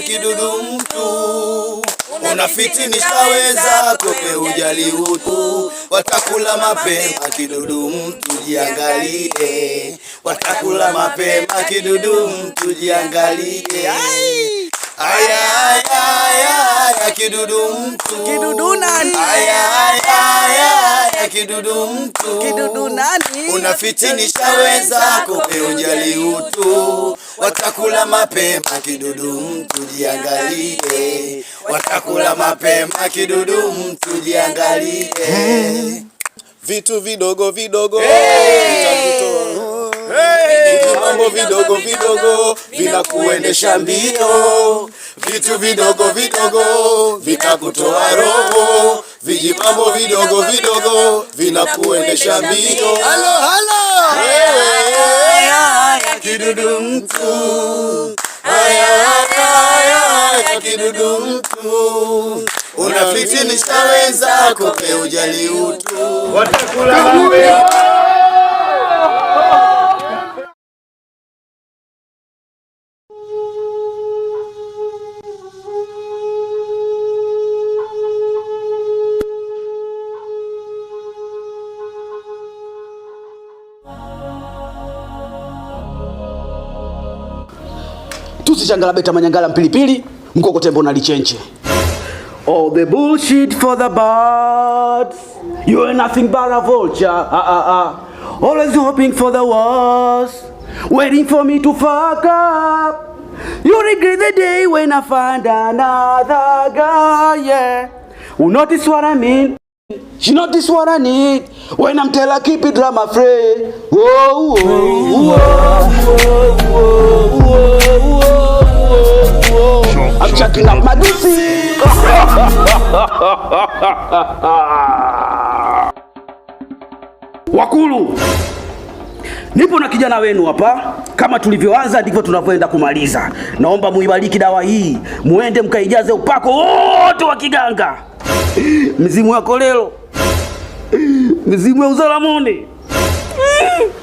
kidudu mtu. Unafitinisha wenzako pe ujali utu. Watakula mapema kidudu mtu jiangalie. Watakula mapema kidudu mtu jiangalie. Aya kidudu mtu. Kidudu nani? Aya kidudu mtu. Kidudu nani? Unafitinisha wenzako pe ujali utu. Watakula mapema kidudu mtu jiangalie. Watakula mapema kidudu mtu jiangalie. Vitu vidogo vitakutoa. Mambo vidogo vinakuendesha mbio. Vitu vidogo vitakutoa roho. Vijimambo vidogo vinakuendesha mbio. Halo. Aya kidudu mtu. Aya kidudu mtu. Unafitinisha wenzako pe ujali utu. Watakula mapema. Tusichangala beta manyangala mpilipili, mkoko tembo na lichenche. All the bullshit for the birds. You are nothing but a vulture. Always hoping for the worst. Waiting for me to fuck up. You regret the day when I find another girl, yeah. You notice what I mean? She notice what I need. When I'm tell her keep it drama free. Whoa, whoa, whoa, whoa, whoa, whoa. I'm checking up my juicy. Wakulu, nipo na kijana wenu hapa. Kama tulivyoanza ndivyo tunavyoenda kumaliza. Naomba muibariki dawa hii, muende mkaijaze upako wote wa kiganga. Mzimu ya Kolelo, mizimu ya Uzalamoni,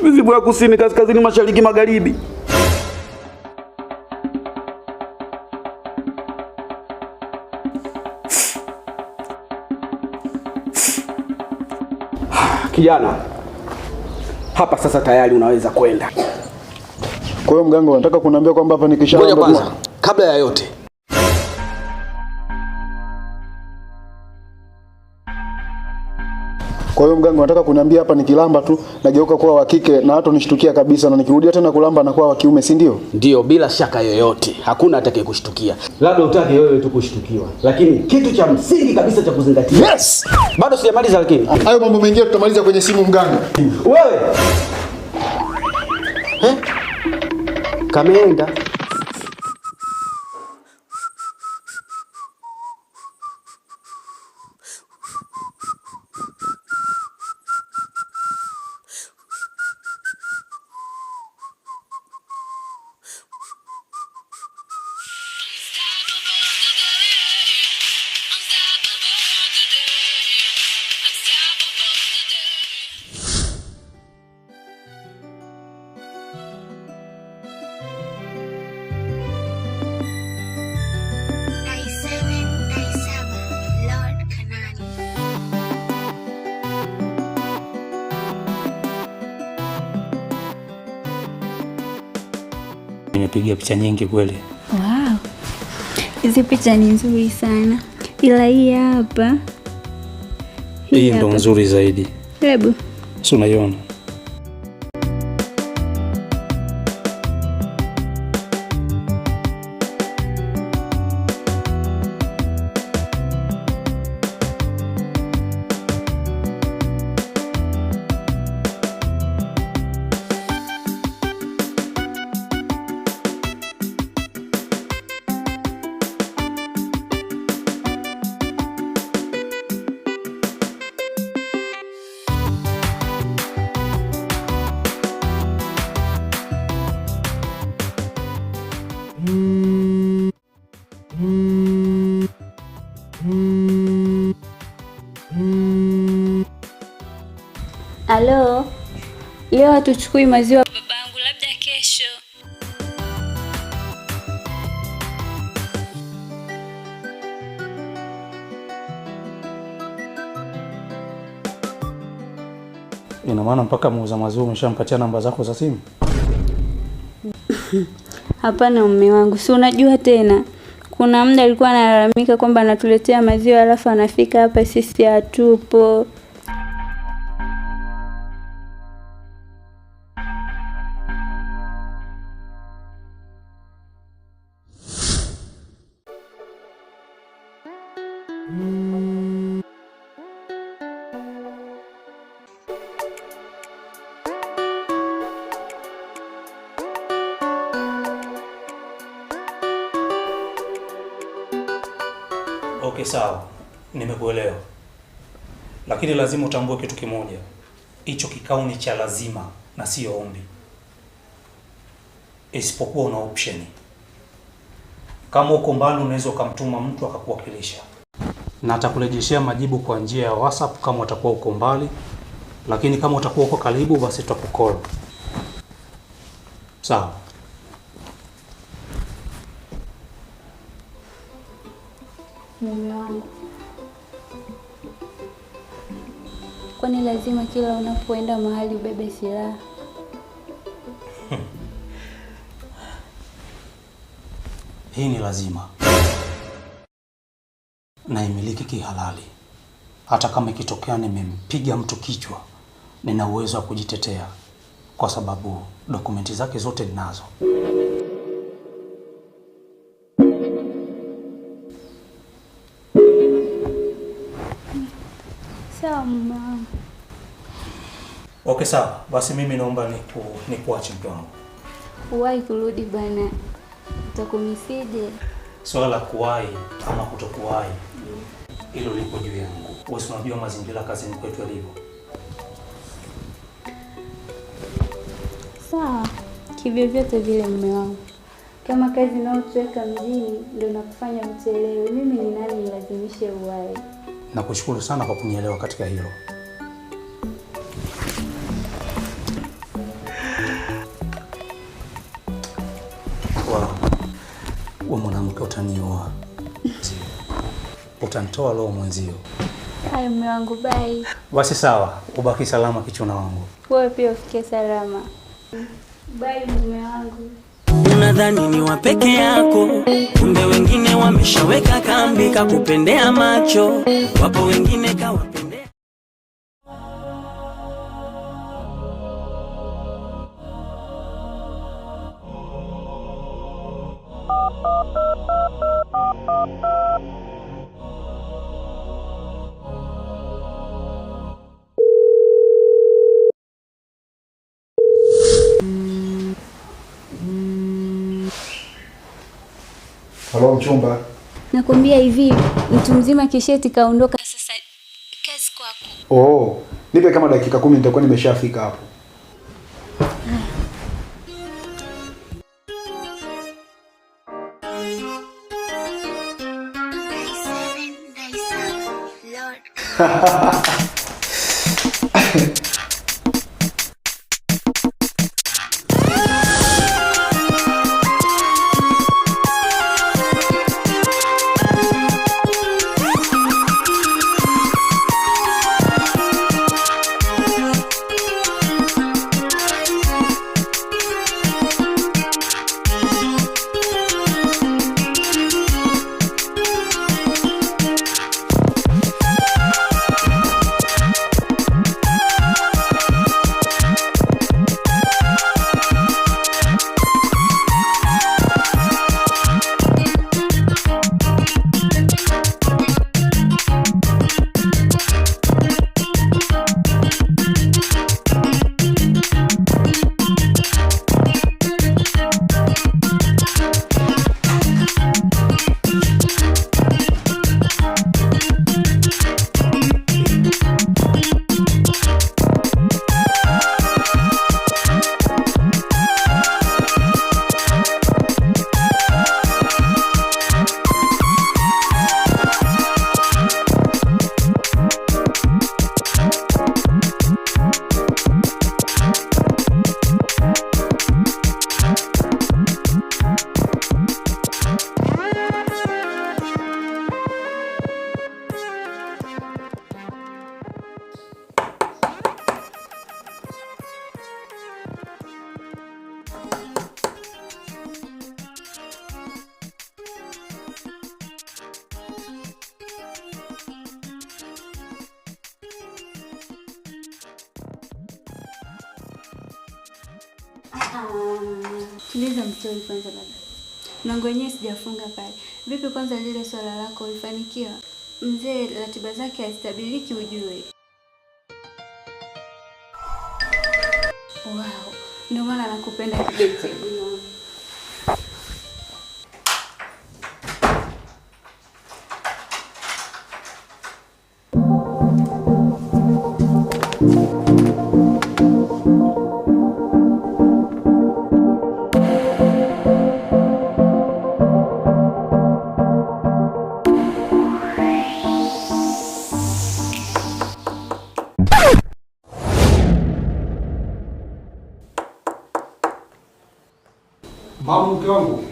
mizimu ya kusini, kaskazini, mashariki, magharibi. Kijana, hapa sasa tayari unaweza kwenda. Kwa hiyo mganga unataka kuniambia kwamba hapa nikisha ngoja kwanza, kabla ya yote. Kwa hiyo mganga unataka kuniambia hapa nikilamba tu nageuka kuwa wa kike na hata nishtukia kabisa, na nikirudia tena kulamba na kuwa wa kiume, si ndio? Ndio, bila shaka yoyote. Hakuna atakayekushtukia. Labda utake wewe tu kushtukiwa. Lakini kitu cha msingi kabisa cha kuzingatia. Yes! Bado sijamaliza lakini. Hayo mambo mengine tutamaliza kwenye simu mganga. Wewe. Kameenda. umepiga picha nyingi kweli. Wow. Hizi picha ni nzuri sana. Ila hii hapa. Hii ndo nzuri zaidi. Hebu. Si unaiona? Halo. Leo hatuchukui maziwa babangu, labda kesho. Ina maana mpaka muuza maziwa umeshampatia namba zako za simu? Hapana mume wangu, si unajua tena. Kuna muda alikuwa analalamika kwamba anatuletea maziwa alafu anafika hapa sisi hatupo. Okay, sawa. Nimekuelewa. Lakini lazima utambue kitu kimoja. Hicho kikao ni cha lazima na sio ombi. Isipokuwa una option. Kama uko mbali unaweza ukamtuma mtu akakuwakilisha. Na atakurejeshea majibu kwa njia ya WhatsApp kama utakuwa uko mbali. Lakini kama utakuwa uko karibu basi tutakucall. Sawa. Mume wangu, kwani lazima kila unapoenda mahali ubebe silaha? Hii ni lazima. Na imiliki kihalali. Hata kama ikitokea nimempiga mtu kichwa, nina uwezo wa kujitetea kwa sababu dokumenti zake zote ninazo. Sawa mume wangu. Okay, sawa. Basi mimi naomba nikuache mke wangu. Uwahi kurudi bana. Utakumisije? Swala la kuwahi ama kutokuwahi hilo lipo juu yangu. Wewe unajua mazingira kazini kwetu yalivyo. Sawa. Kivyo vyote vile mume wangu. Kama kazi inayotuweka mjini ndio nakufanya mchelewe, mimi ni nani nilazimishe uwahi? Nakushukuru sana kwa kunielewa katika hilo. Wewe mwanamke utanioa. Utanitoa leo mwenzio. Hai mume wangu, bye. Basi sawa, ubaki salama kichuna wangu. Wewe pia ufike salama. Bye mume wangu. Unadhani ni wa peke yako, kumbe wengine wameshaweka kambi kakupendea macho, wapo wengine kawapendea. Halo mchumba. Nakwambia hivi, mtu mzima Kisheti kaondoka sasa, kazi kwako. Oh, nipe kama dakika 10 nitakuwa nimeshafika hapo. Tuliza mtoi kwanza baba. Mlango wenyewe sijafunga pale. Vipi kwanza lile swala lako ulifanikiwa? Mzee ratiba zake hazitabiliki ujue. Wow, ndio maana nakupenda kibeti. Mama mke wangu.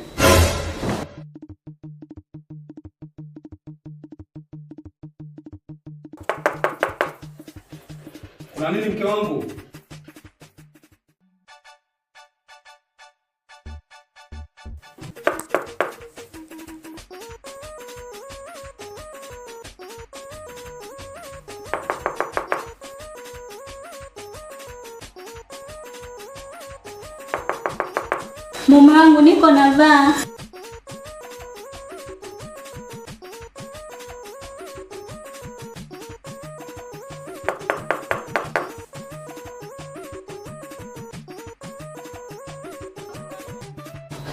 Kuna nini mke wangu? Mume wangu niko navaa.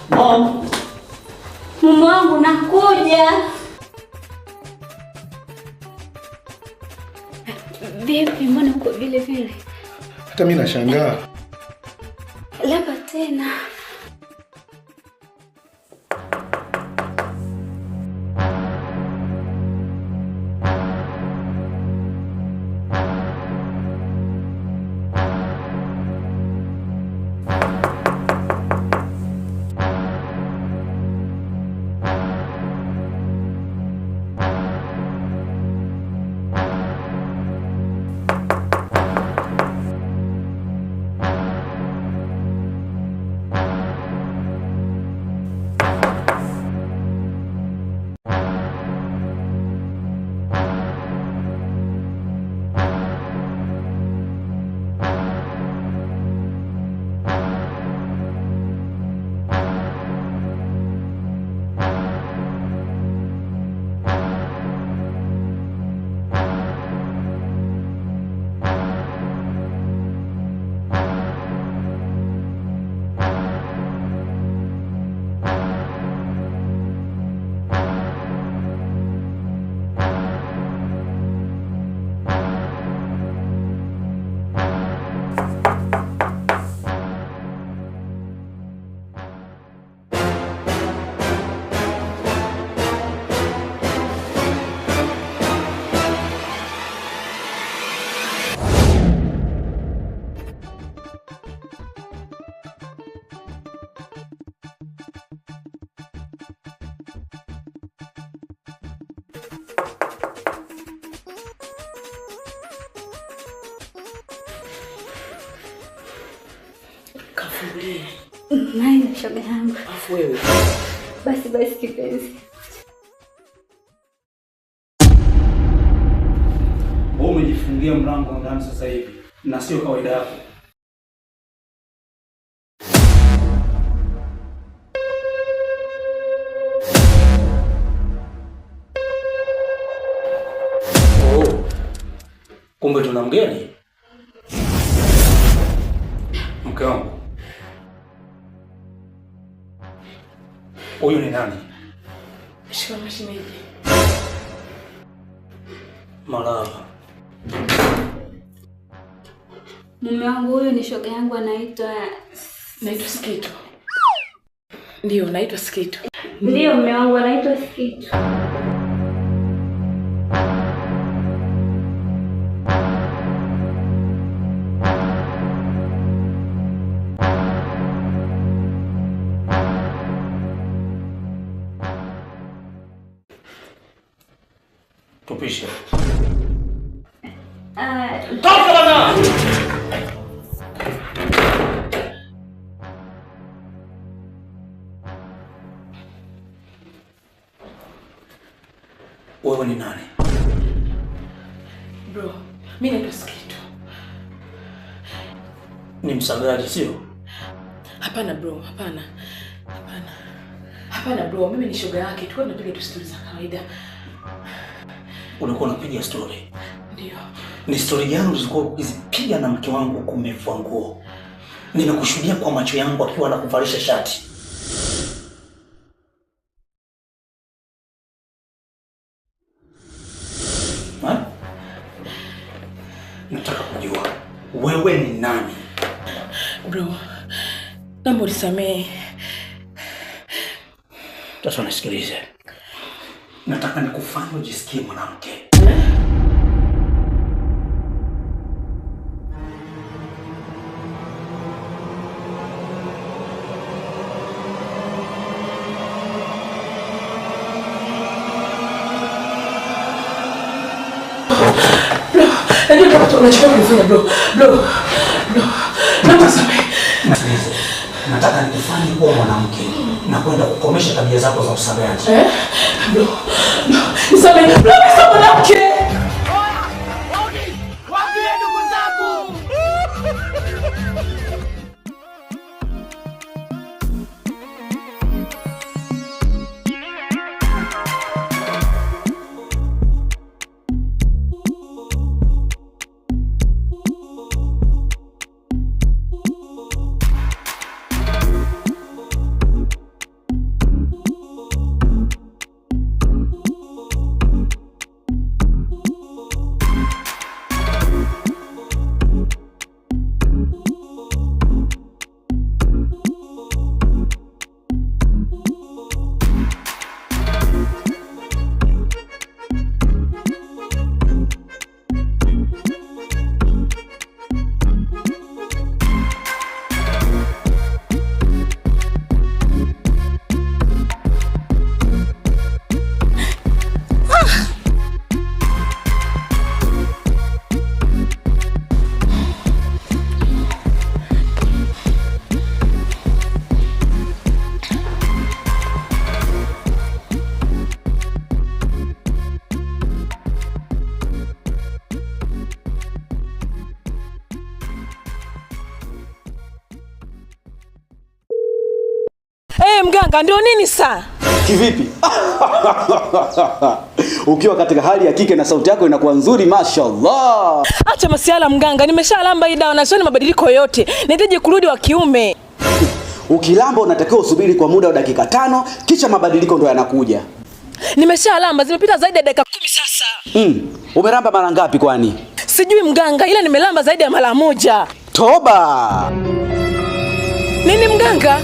Mom. Mume wangu nakuja. Vipi, mbona uko vile vile? Hata mimi nashangaa. Lapa tena. Kafungulie. Nani shoga yangu? Afu wewe. Basi kipenzi. Wewe umejifungia mlango ndani sasa hivi na sio kawaida yako. Oh. Kumbe tuna mgeni? Mke wangu. Huyu ni nani? Shikamoo shemeji. Malava. Mume wangu huyu ni shoga yangu anaitwa Skito. Ndio, naitwa Skito. Ndio, mume wangu anaitwa Skito. Tupishe. Toka bana! Wewe ni nani? Bro, mimi naitwa Skito. Ni msagaji sio? Hapana bro, hapana. Hapana bro, mimi ni shoga yake. Tulikuwa tunapiga tu stories za kawaida. Ulikuwa unapiga story? Ndio. Ni story gani ulikuwa ukizipiga na mke wangu kumevua nguo? Nimekushuhudia kwa macho yangu akiwa anakuvalisha shati. Nataka kujua wewe ni nani? Bro, naomba unisamehe. Sasa nisikilize. Nataka nikufanye ujisikie mwanamke. Ndio unachukua kufanya bro. Nataka nikufanye kuwa mwanamke na kwenda kukomesha tabia zako za usagaji. Bro. Nisamehe. Bro, sio mwanamke. Waambie ndugu zangu. Mganga ndio nini saa? Kivipi? Ukiwa katika hali ya kike na sauti yako inakuwa nzuri, mashallah. Acha masiala mganga, nimeshalamba hii dawa na sioni mabadiliko yoyote. Nahitaji kurudi wa kiume. Ukilamba unatakiwa usubiri kwa muda wa dakika 5 kisha mabadiliko ndo yanakuja. Nimeshalamba, zimepita zaidi ya dakika 10 sasa. Umeramba mara ngapi kwani? Sijui mganga, ila nimelamba zaidi ya mara 1. Toba. Nini mganga?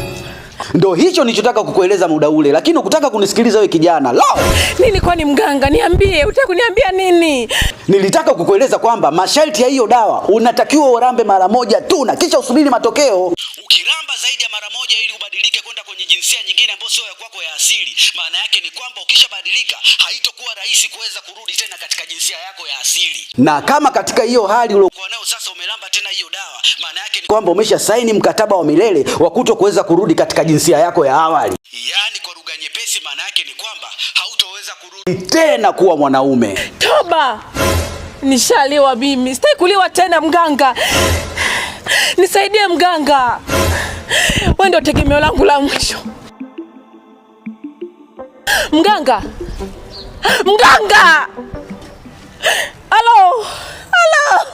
Ndo hicho nilichotaka kukueleza muda ule, lakini ukutaka kunisikiliza wewe kijana. Lao! Nini kwani mganga? Niambie, unataka kuniambia nini? Nilitaka kukueleza kwamba masharti ya hiyo dawa unatakiwa urambe mara 1 tu na kisha usubiri matokeo. Ukiramba zaidi ya mara 1 ili ubadilike kwenda kwenye jinsia nyingine ambayo sio ya kwako ya asili, maana yake ni kwamba ukishabadilika haitokuwa rahisi kuweza kurudi tena katika jinsia yako ya asili. Na kama katika hiyo hali uliokuwa nayo sasa umelamba tena hiyo dawa, maana yake ni kwamba umesha saini mkataba wa milele wa kutokuweza kurudi katika jinsia yako ya awali. Yaani kwa lugha nyepesi maana yake ni kwamba hautoweza kurudi tena kuwa mwanaume. Toba. Nishaliwa mimi. Sitaki kuliwa tena mganga. Nisaidie mganga. Wewe ndio tegemeo langu la mwisho. Mganga. Mganga. Halo. Halo.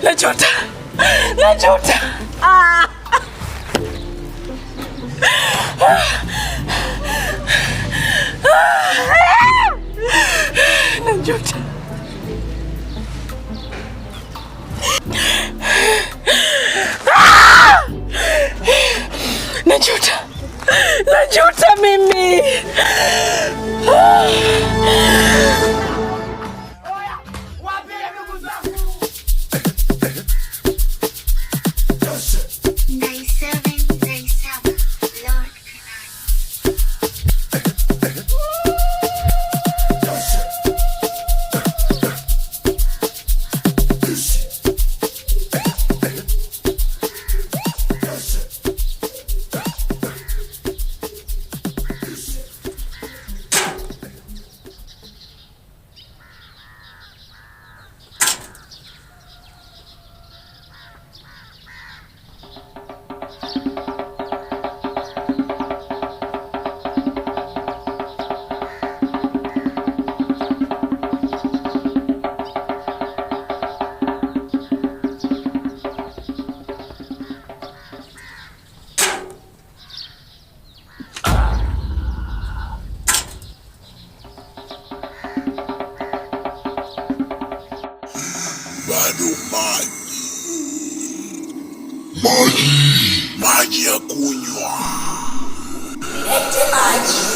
Najuta. Najuta. Najuta mimi. bado maji ya kunywa. Lete maji.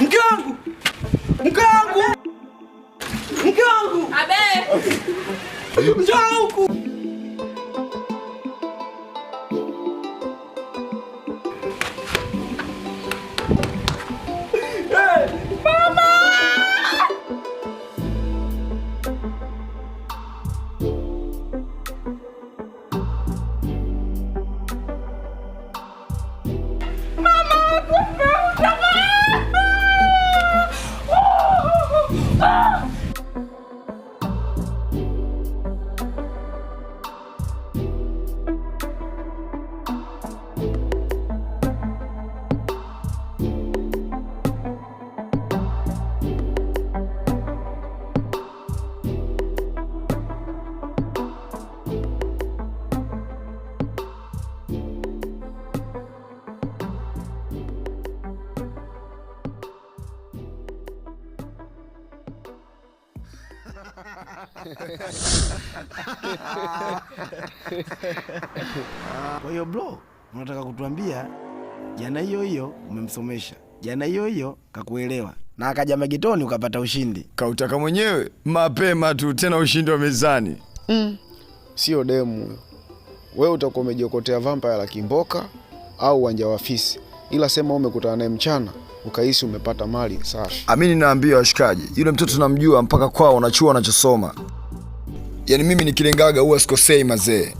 Mke wangu! Mke wangu! Mke wangu! Abe! Njoo huku! Kwa hiyo bro, unataka kutuambia jana hiyo umemsomesha, jana hiyo kakuelewa, na akaja magetoni ukapata ushindi? Kautaka mwenyewe mapema tu, tena ushindi wa mezani. Sio demu huyo. Wewe utakuwa umejiokotea vampire la Kimboka au uwanja wa fisi, ila sema umekutana naye mchana ukahisi umepata mali safi. Amini naambia washikaji, yule mtoto namjua mpaka kwao na chuo anachosoma. Yaani mimi nikilengaga huwa sikosei mazee.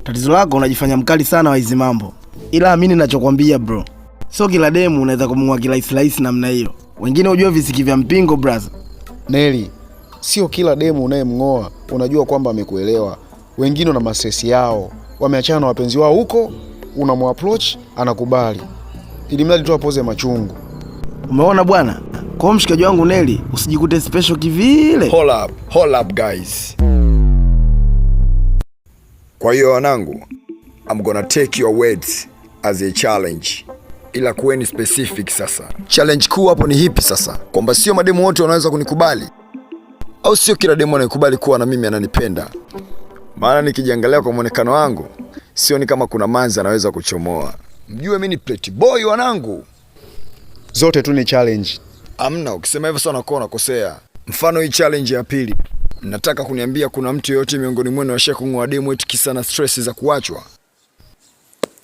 Tatizo lako unajifanya mkali sana wa hizi mambo. Ila amini ninachokwambia bro. Sio kila demu unaweza kumng'oa kirahisi namna hiyo. Wengine hujua visiki vya mpingo brother. Neli, sio kila demu unayemng'oa unajua kwamba amekuelewa. Wengine na masesi yao, wameachana na wapenzi wao huko, unamapproach anakubali. Ili mradi tu apoze machungu. Umeona bwana? Kwa mshikaji wangu Neli, usijikute special kivile. Hold up guys. Kwa hiyo wanangu, I'm gonna take your words as a challenge. Ila kuweni specific sasa. Challenge kuu hapo ni hipi sasa? Kwamba sio mademu wote wanaweza kunikubali. Au sio kila demu anayekubali kuwa na mimi ananipenda. Maana nikijiangalia kwa muonekano wangu, sioni kama kuna manzi anaweza kuchomoa. Mjue mimi ni pretty boy wanangu. Zote tu ni challenge. Amna, ukisema hivyo sana unakuwa unakosea. Mfano hii challenge ya pili. Nataka kuniambia kuna mtu yote miongoni mwenu washakung'oa demu eti kisa na stress za kuachwa?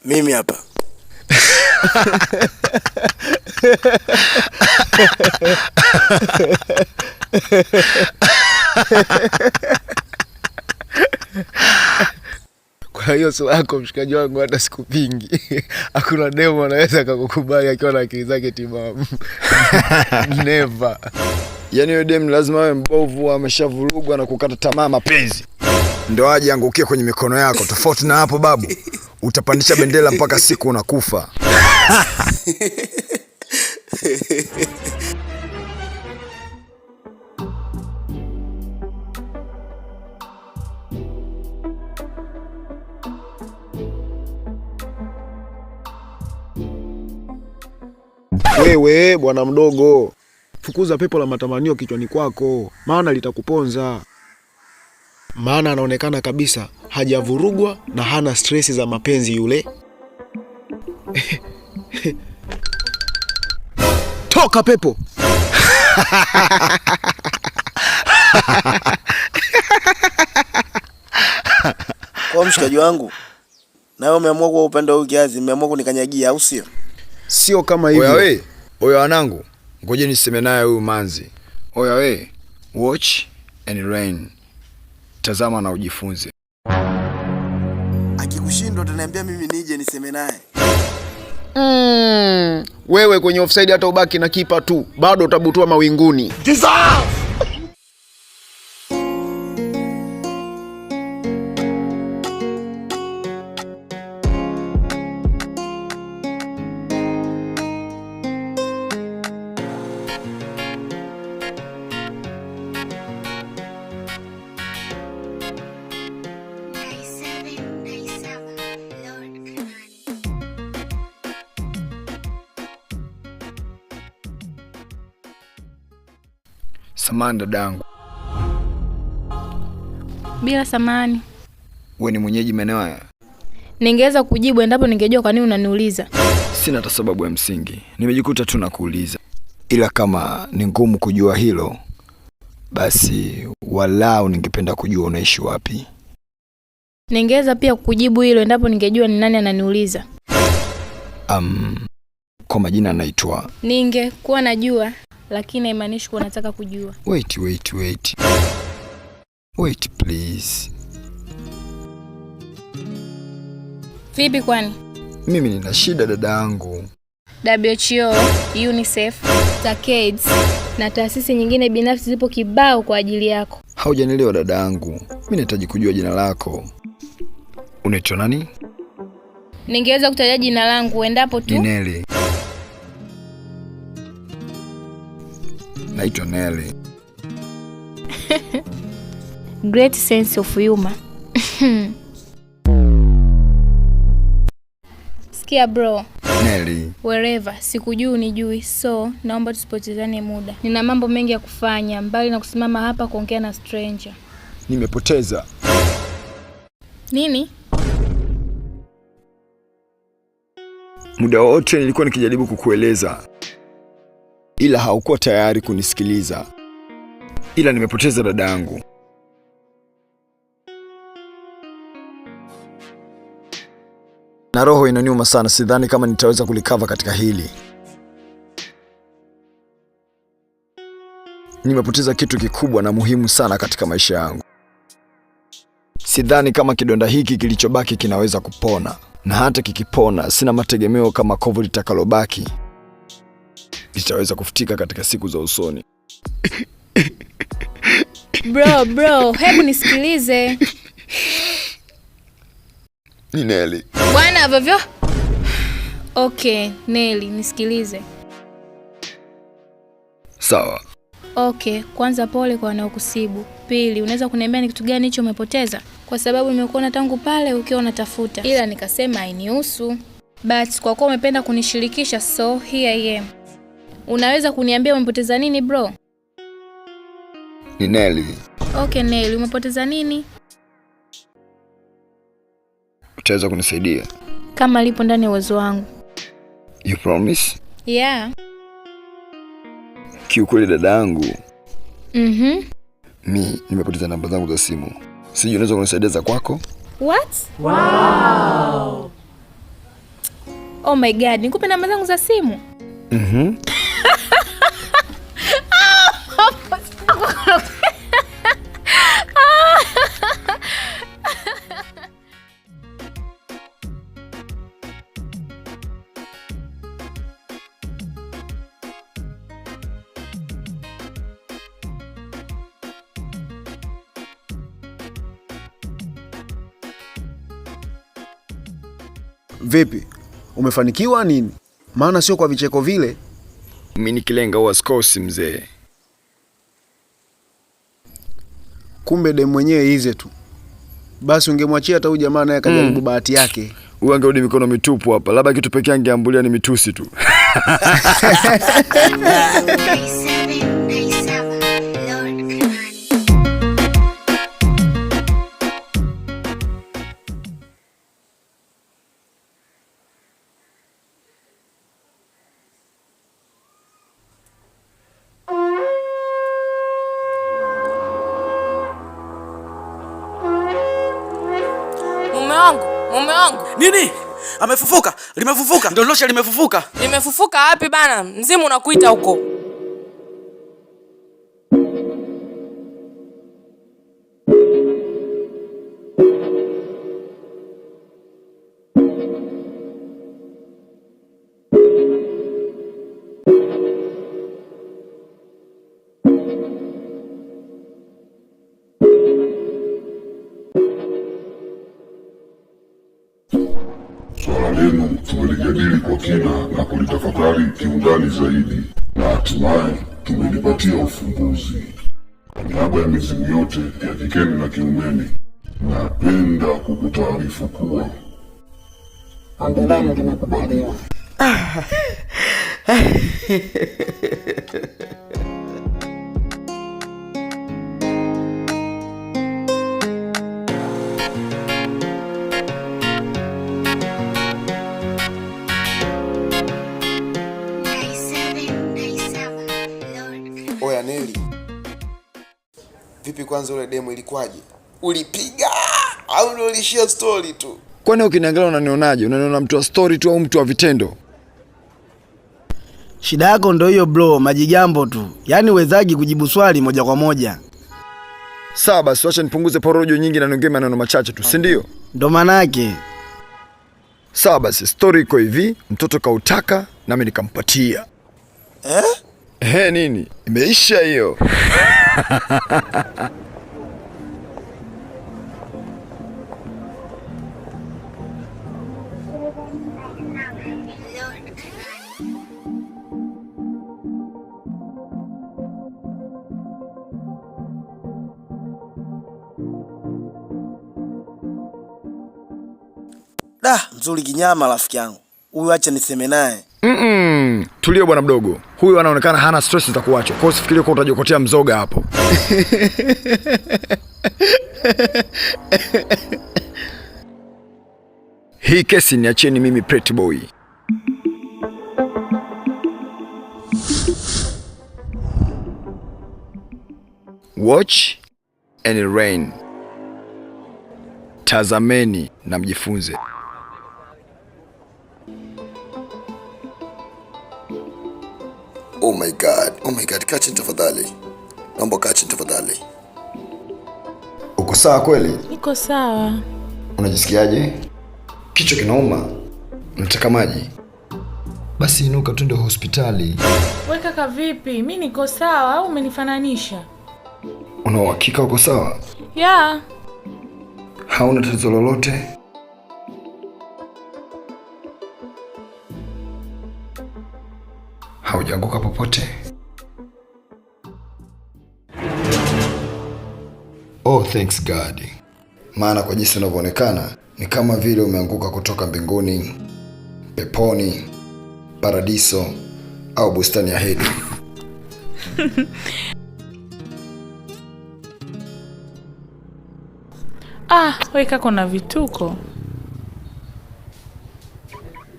Mimi hapa. Kwa hiyo swali lako mshikaji wangu hata sikupingi. Hakuna demu anaweza kukukubali akiwa na akili zake timamu. Never. Yaani yule demu lazima awe mbovu, ameshavurugwa na kukata tamaa mapenzi ndio aje angukie kwenye mikono yako. Tofauti na hapo babu, utapandisha bendera mpaka siku unakufa. Wewe bwana mdogo, fukuza pepo la matamanio kichwani kwako, maana litakuponza. Maana anaonekana kabisa hajavurugwa na hana stress za mapenzi yule. Toka pepo. Kwa mshikaji wangu, nawe umeamua kwa upande huu kiasi, umeamua kunikanyagia au sio? Sio kama hivyo. Oya wanangu, ngoje niseme naye huyu manzi. Oya we, watch and learn. Tazama na ujifunze. Akikushindwa utaniambia mimi nije niseme naye. Wewe kwenye offside hata ubaki na kipa tu, bado utabutua mawinguni. Samahani dadangu. Bila samani. Wewe ni mwenyeji maeneo haya? Ningeweza kujibu endapo ningejua kwa nini unaniuliza. Sina hata sababu ya msingi. Nimejikuta tu nakuuliza. Ila kama ni ngumu kujua hilo, basi walau ningependa kujua unaishi wapi. Ningeweza pia kukujibu hilo endapo ningejua ni nani ananiuliza. Kwa majina anaitwa. Ningekuwa najua, lakini haimaanishi kuwa nataka kujua. Wait please. Vipi kwani? Mimi nina shida dadangu. WHO, UNICEF, TACAIDS na taasisi nyingine binafsi zipo kibao kwa ajili yako. Haujanielewa dadangu. Mimi nahitaji kujua jina lako. Unaitwa nani? Ningeweza kutaja jina langu endapo tu. Neli. Naitwa Neli. Great sense of humor. Sikia bro, Nelly. Wherever, sikujui unijui, so naomba tusipotezane muda. Nina mambo mengi ya kufanya, mbali na kusimama hapa kuongea na stranger. Nimepoteza. Nini? Muda wote nilikuwa nikijaribu kukueleza, ila haukuwa tayari kunisikiliza. Ila nimepoteza dada yangu. Na roho inaniuma sana, sidhani kama nitaweza kulikava katika hili. Nimepoteza kitu kikubwa na muhimu sana katika maisha yangu. Sidhani kama kidonda hiki kilichobaki kinaweza kupona. Na hata kikipona, sina mategemeo kama kovu litakalobaki litaweza kufutika katika siku za usoni. Bro, hebu nisikilize. Ni Nelly. Bwana vavyo. Okay, Nelly, nisikilize. Sawa. Okay, kwanza pole kwa wanaokusibu. Pili, unaweza kuniambia ni kitu gani hicho umepoteza? Kwa sababu nimekuona tangu pale ukiwa unatafuta. Ila nikasema hainihusu. But kwa kuwa umependa kunishirikisha, so here I am. Unaweza kuniambia umepoteza nini, bro? Ni Nelly. Okay, Nelly, umepoteza nini? Utaweza kunisaidia? Kama lipo ndani ya uwezo wangu. You promise? Yeah. Kiukweli dada yangu. Mi nimepoteza namba zangu za simu. Sijui unaweza kunisaidia za kwako? What? Wow. Oh my god, nikupe namba zangu za simu? Vipi? Umefanikiwa nini? Maana sio kwa vicheko vile. Mimi nikilenga huwa sikosi mzee. Kumbe dem mwenyewe hize tu. Basi ungemwachia hata huyu jamaa naye akajaribu bahati yake. Huyu angerudi mikono mitupu hapa. Labda kitu pekee angeambulia ni mitusi tu. Mume wangu. Nini? Amefufuka? Limefufuka? Ndondosha limefufuka. Limefufuka wapi bana? Mzimu unakuita huko. Swala lenu tumelijadili kwa kina na kulitafakari kiundani zaidi, na hatimaye tumelipatia ufumbuzi. Kwa niaba ya mizimu yote ya kikeni na kiumeni, napenda kukutaarifu kuwa ombi lenu limekubaliwa. Oya Nelly. Vipi kwanza ule demo ilikuwaje? Ulipiga au ulishia story tu? Kwani ukiniangalia unanionaje? Unaniona mtu wa story tu au mtu wa vitendo? Shida yako ndio hiyo bro, majigambo tu. Yaani uwezaji kujibu swali moja kwa moja. Sawa basi, acha nipunguze porojo nyingi na niongee maneno machache tu, si ndio? Ndo maana yake. Sawa basi, story iko hivi, mtoto kautaka na mimi nikampatia. Nini? Imeisha hiyo. Mzuri kinyama rafiki yangu. Huyu acha niseme naye. Tulio bwana mdogo. Huyu anaonekana hana stress za kuacha. Kwa hiyo usifikirie kwa utajokotea mzoga hapo. Hii kesi niacheni mimi Pretty Boy. Watch and rain. Tazameni na mjifunze. Oh my God, kaa chini tafadhali. Naomba kaa chini tafadhali. Uko sawa kweli? Niko sawa. Unajisikiaje? Kichwa kinauma? Unataka maji? Basi inuka twende hospitali. Wewe kaka vipi? Mimi niko sawa au umenifananisha? Una uhakika uko sawa? Yeah. Hauna tatizo lolote? Haujaanguka popote? Oh, thanks God. Maana kwa jinsi unavyoonekana ni kama vile umeanguka kutoka mbinguni, peponi, paradiso au bustani ya Hedi. Wewe kaka una vituko.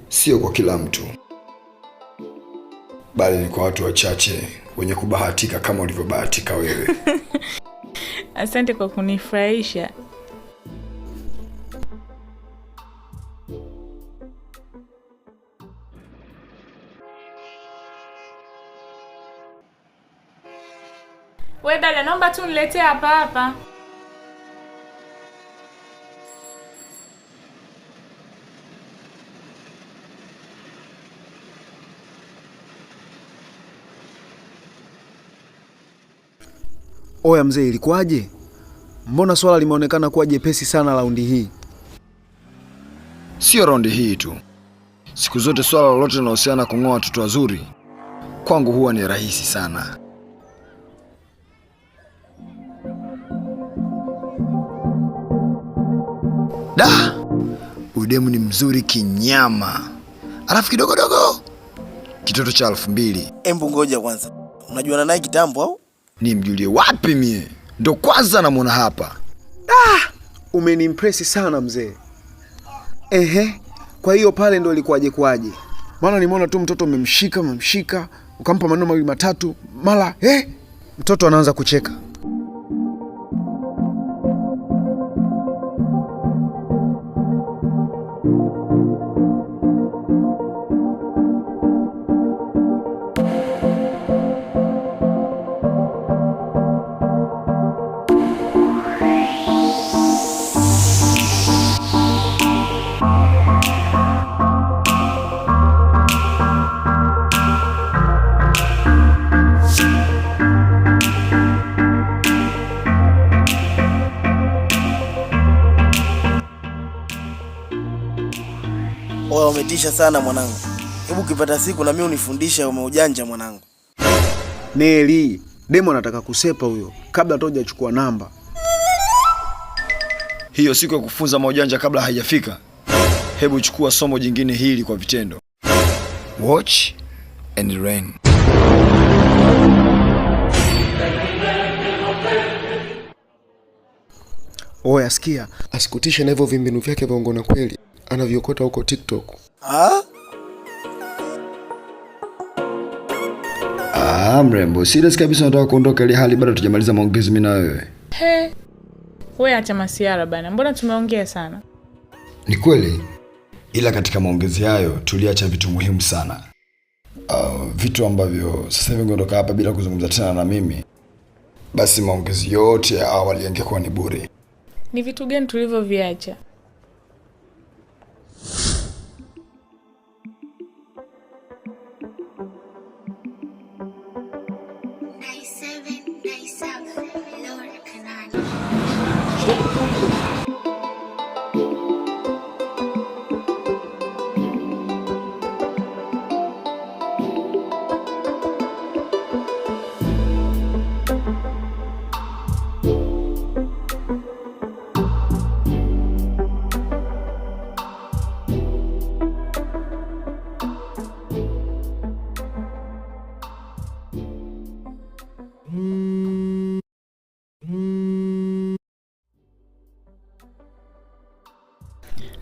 Sio kwa kila mtu, bali ni kwa watu wachache wenye kubahatika kama ulivyobahatika wewe. Asante kwa kunifurahisha. Wewe dada, naomba tu niletee hapa. Oya mzee, ilikuwaje? Mbona swala limeonekana kuwa jepesi sana raundi hii? Sio raundi hii tu. Siku zote swala lolote linalohusiana kung'oa watoto wazuri kwangu huwa ni rahisi sana. Da! Udemu ni mzuri kinyama. Alafu kidogo kitoto cha 2000. Embu ngoja kwanza. Unajuana naye kitambo au? Ni mjulie wapi mie? Ndo kwanza namuona hapa. Umenimpress sana mzee. Kwa hiyo pale ndo ilikuwaje? Maana nimeona tu mtoto umemshika, ukampa maneno mawili matatu, mara mtoto anaanza kucheka. Oya, umetisha sana mwanangu. Hebu ukipata siku na mimi unifundisha umeujanja mwanangu. Neli, demo anataka kusepa huyo kabla hata hujachukua namba. Hiyo siku ya kufunza maujanja kabla haijafika. Hebu chukua somo jingine hili kwa vitendo. Watch and rain. Oya sikia, asikutishe na hivyo vimbinu vyake vya uongo na kweli anavyokota huko TikTok. Mrembo, serious kabisa unataka kuondoka ile hali bado tujamaliza maongezi mimi na wewe? Wewe acha masiara bana. Mbona tumeongea sana? Ni kweli. Ila katika maongezi hayo tuliacha vitu muhimu sana. Vitu ambavyo sasa hivi ngondoka hapa bila kuzungumza tena na mimi. Basi maongezi yote ya awali yangekuwa ni bure. Ni vitu gani tulivyoviacha?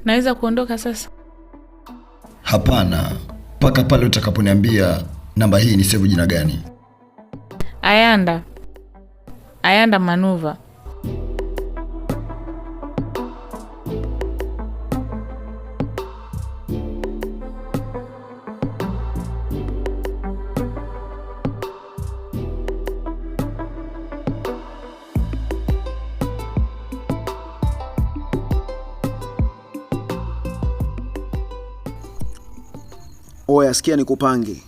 Naweza kuondoka sasa? Hapana, mpaka pale utakaponiambia namba hii ni save jina gani. Ayanda Manuva. Oya, sikia nikupange.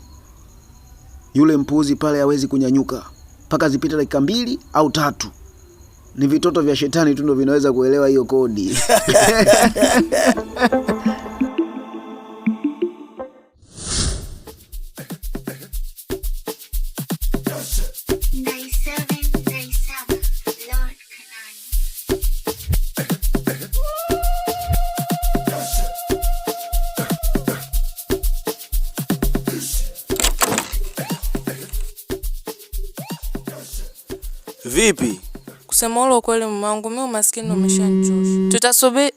Yule mpuzi pale hawezi kunyanyuka mpaka zipite dakika 2 au 3. Ni vitoto vya shetani tu ndio vinaweza kuelewa hiyo kodi. Vipi? Kusema ule ukweli mume wangu, mimi umaskini umeshanichosha. Tutasubiri.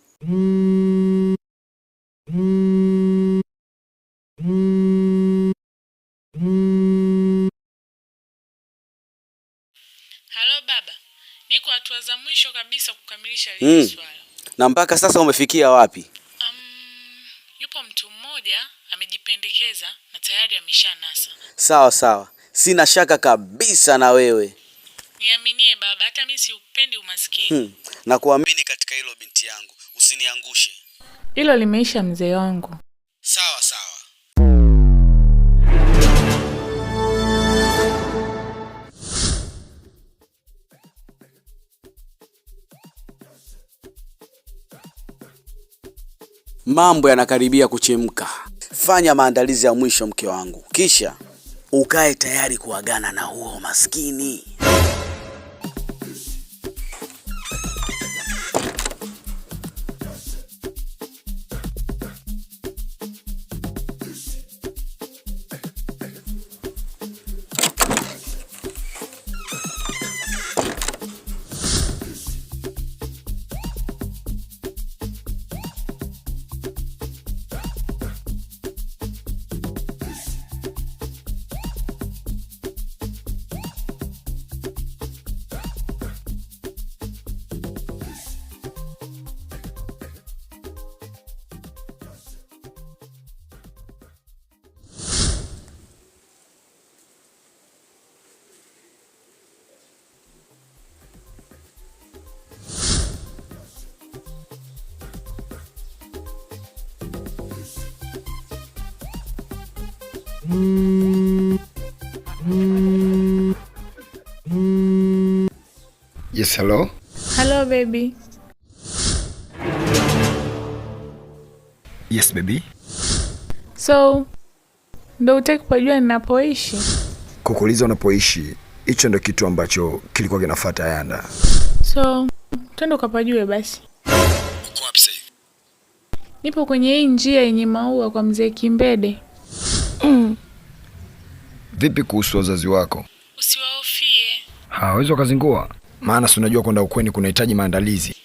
Halo baba, niko hatua za mwisho kabisa kukamilisha hili swala. Na mpaka sasa umefikia wapi? Yupo mtu mmoja amejipendekeza na tayari ameshanasa. Sawa. Sina shaka kabisa na wewe. Niaminie baba, hata mimi siupendi umaskini. Na kuamini katika hilo binti yangu. Usiniangushe. Hilo limeisha mzee wangu. Sawa. Mambo yanakaribia kuchemka. Fanya maandalizi ya mwisho mke wangu. Kisha ukae tayari kuagana na huo maskini. Yes, hello? Hello baby. Yes baby. So, ndo utaki kujua ninapoishi? Kukuuliza unapoishi, hicho ndo kitu ambacho kilikuwa kinafuata Ayanda. So, twende ukapajue basi. Uko wapi sasa hivi? Nipo kwenye hii njia yenye maua kwa mzee Kimbede. Vipi kuhusu wazazi wako? Usiwahofie. Hawezi wakazingua. Maana si unajua kwenda ukweni kunahitaji maandalizi.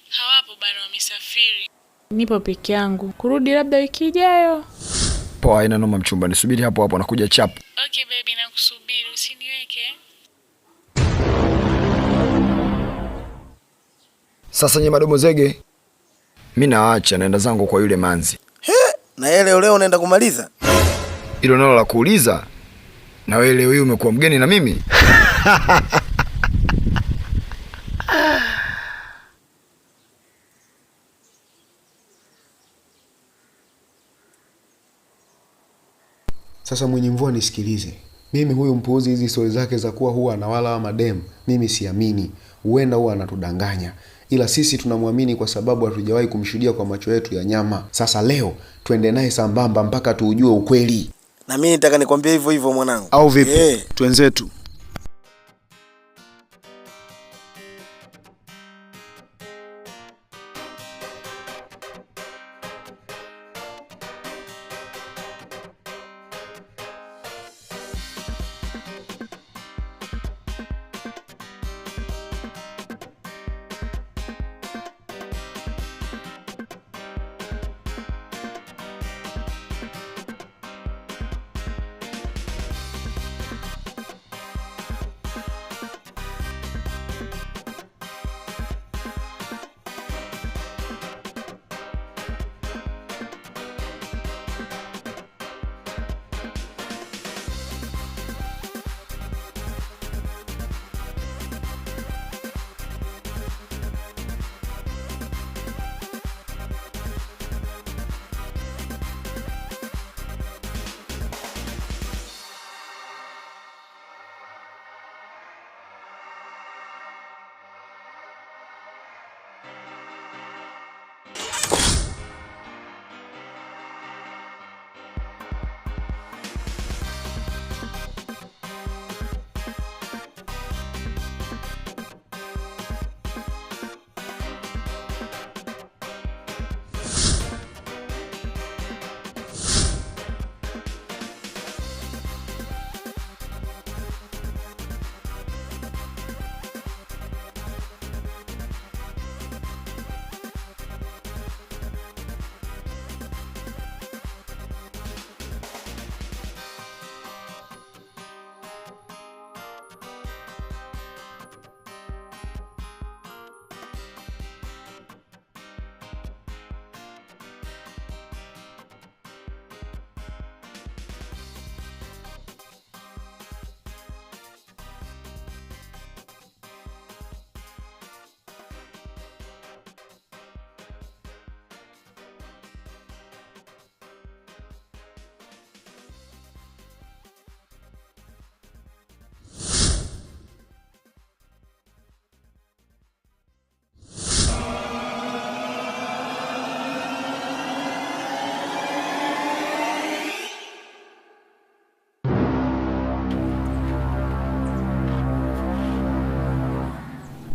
Hawapo bado, wamesafiri. Nipo peke yangu. Kurudi labda wiki ijayo. Poa, haina noma mchumba. Nisubiri hapo nakuja chapu. Okay baby, nakusubiri, usiniweke. Sasa nye madomo zege. Mimi naacha naenda zangu kwa yule manzi. Na yeye leo unaenda kumaliza? Hilo nalo la kuuliza. Na wewe leo hii umekuwa mgeni na mimi? Sasa mwenye mvua nisikilize. Mimi huyu mpuuzi hizi story zake za kuwa huwa anawala wa madem, mimi siamini. Huenda huwa anatudanganya. Ila sisi tunamwamini kwa sababu hatujawahi kumshuhudia kwa macho yetu ya nyama. Sasa leo twende naye sambamba mpaka tuujue ukweli. Na mimi nataka nikwambie hivyo mwanangu. Au vipi? Twenzetu.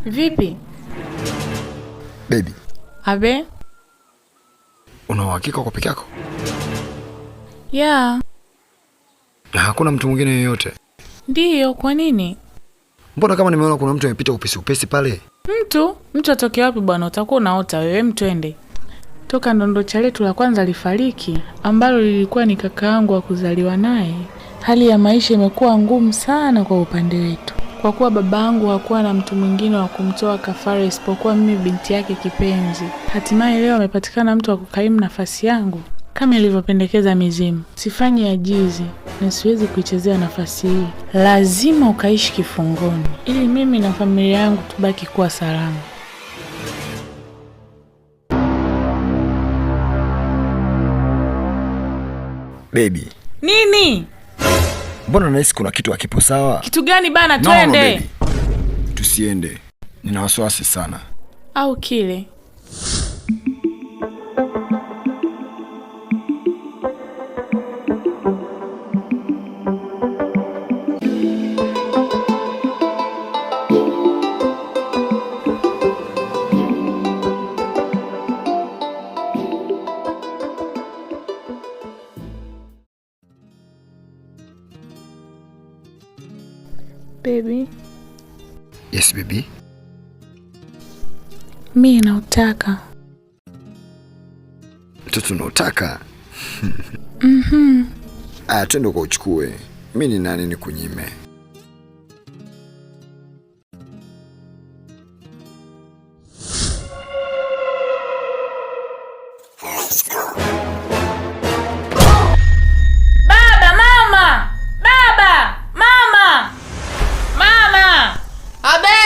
Vipi? Baby, Abe? una uhakika uko peke yako? Yeah. Na hakuna mtu mwingine yeyote? Ndiyo, kwa nini? Mbona kama nimeona kuna mtu amepita upesi pale? Mtu atoke wapi bwana? Utakuwa unaota wewe. Mtwende. Toka ndondocha letu la kwanza lifariki, ambalo lilikuwa ni kaka yangu wa kuzaliwa naye. Hali ya maisha imekuwa ngumu sana kwa upande wetu, kwa kuwa babangu hakuwa na mtu mwingine wa kumtoa kafara isipokuwa mimi, binti yake kipenzi. Hatimaye leo amepatikana mtu wa kukaimu nafasi yangu kama ilivyopendekeza mizimu. Sifanyi ajizi na siwezi kuichezea nafasi hii. Lazima ukaishi kifungoni ili mimi na familia yangu tubaki kuwa salama. Baby. Nini? Mbona nahisi kuna kitu hakipo sawa? Kitu gani bana? Twende. No, tusiende. Nina wasiwasi sana. Au kile. Baby. Yes, baby. Mimi nautaka. Mtoto unautaka? Twende kwa uchukue. Mimi ni nani nikunyime? Baba, mama! Baba! Mama! Mama! Abe!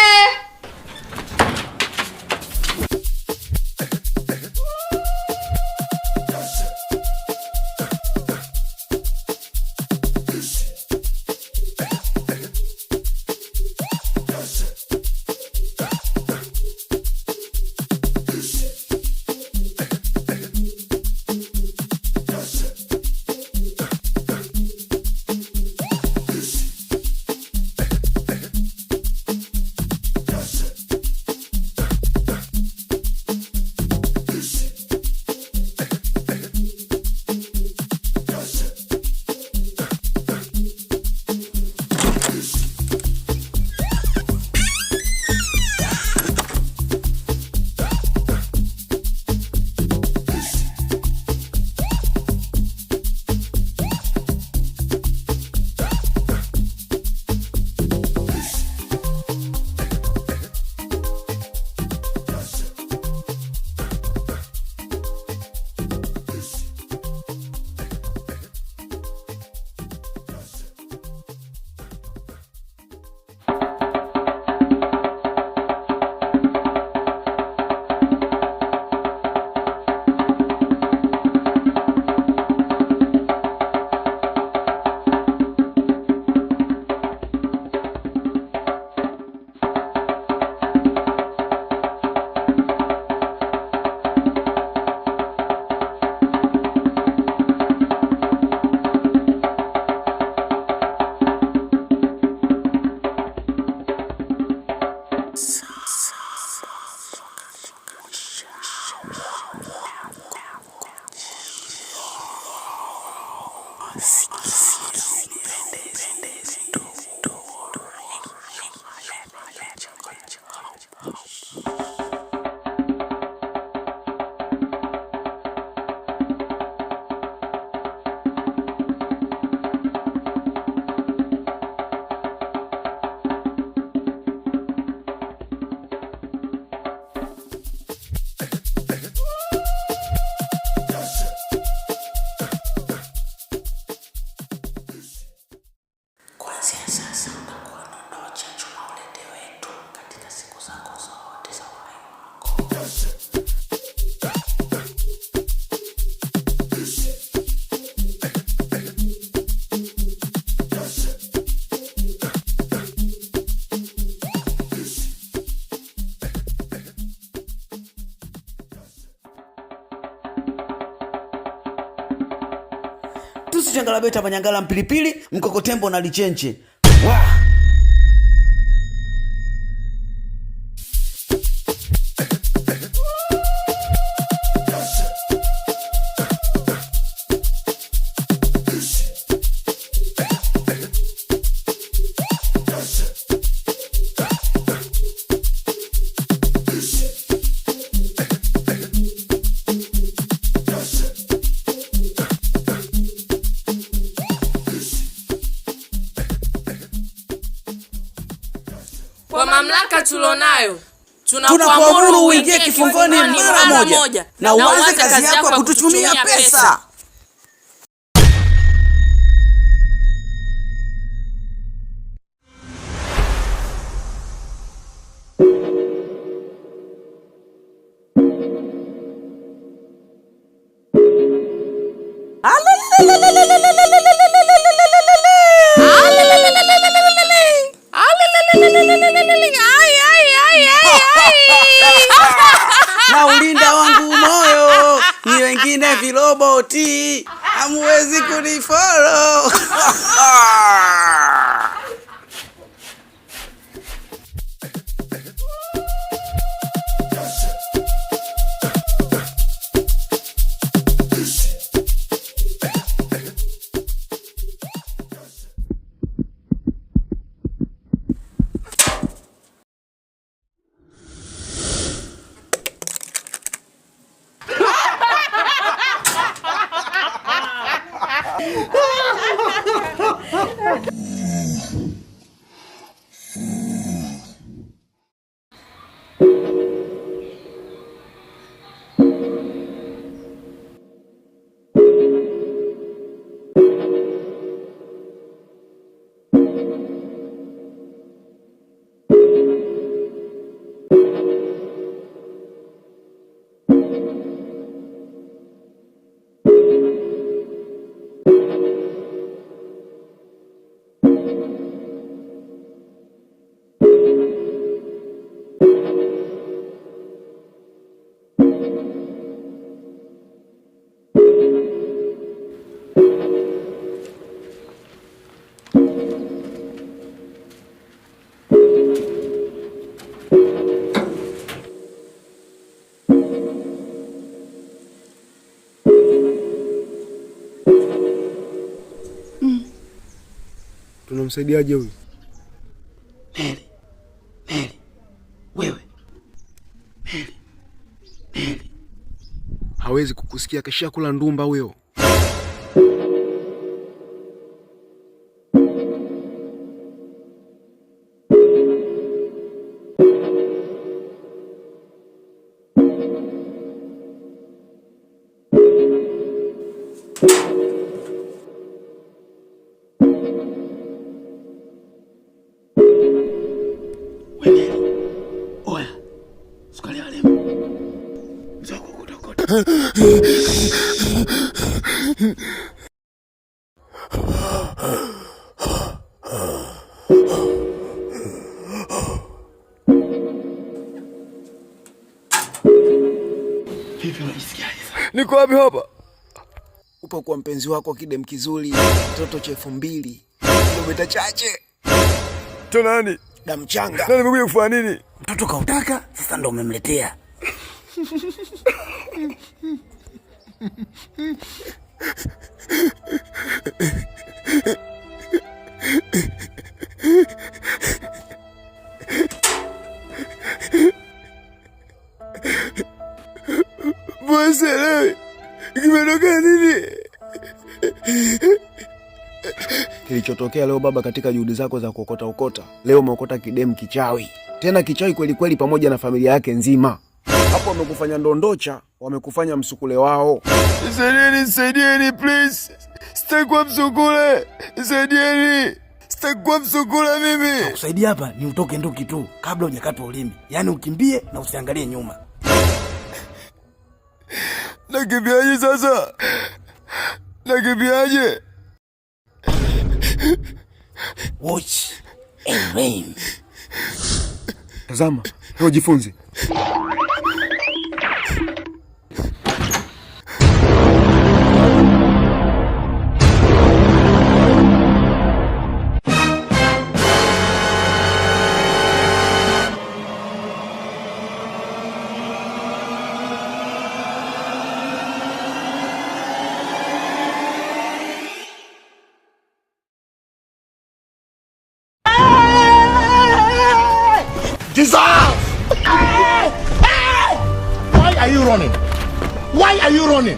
Pusi changala beta manyangala mpilipili, mkokotembo na lichenche. Kwa mamlaka tulonayo, tunakuamuru uingie kifungoni mara moja na uanze kazi yako ya kutuchumia pesa. Na ulinda wangu moyo, ni wengine viloboti, hamuwezi kunifollow. Tunamsaidiaje huyu? Meli. Wewe. Meli. Hawezi kukusikia, kasha kula ndumba huyo. Niko wapi hapa? Upo kwa mpenzi wako kidem kizuri, mtoto cha 2000. Kilomita chache. To nani? Damchanga. Nani nimekuja kufanya nini? Mtoto kautaka, sasa ndo umemletea. Bwaselewe, kimetokea nini? Kilichotokea leo baba, katika juhudi zako za kuokota, leo umeokota kidem kichawi. Tena kichawi kweli kweli, pamoja na familia yake nzima. Hapo wamekufanya ndondocha, wamekufanya msukule wao. Nisaidieni please. Sitakuwa msukule. Nisaidieni. Sitakuwa msukule mimi. Kusaidia hapa ni utoke nduki tu kabla hujakatwa ulimi. Yaani ukimbie na usiangalie nyuma. Nakimbiaje sasa? Nakimbiaje? Watch and rain. Tazama, leo jifunze. Jesus! Why are you running? Why are you running?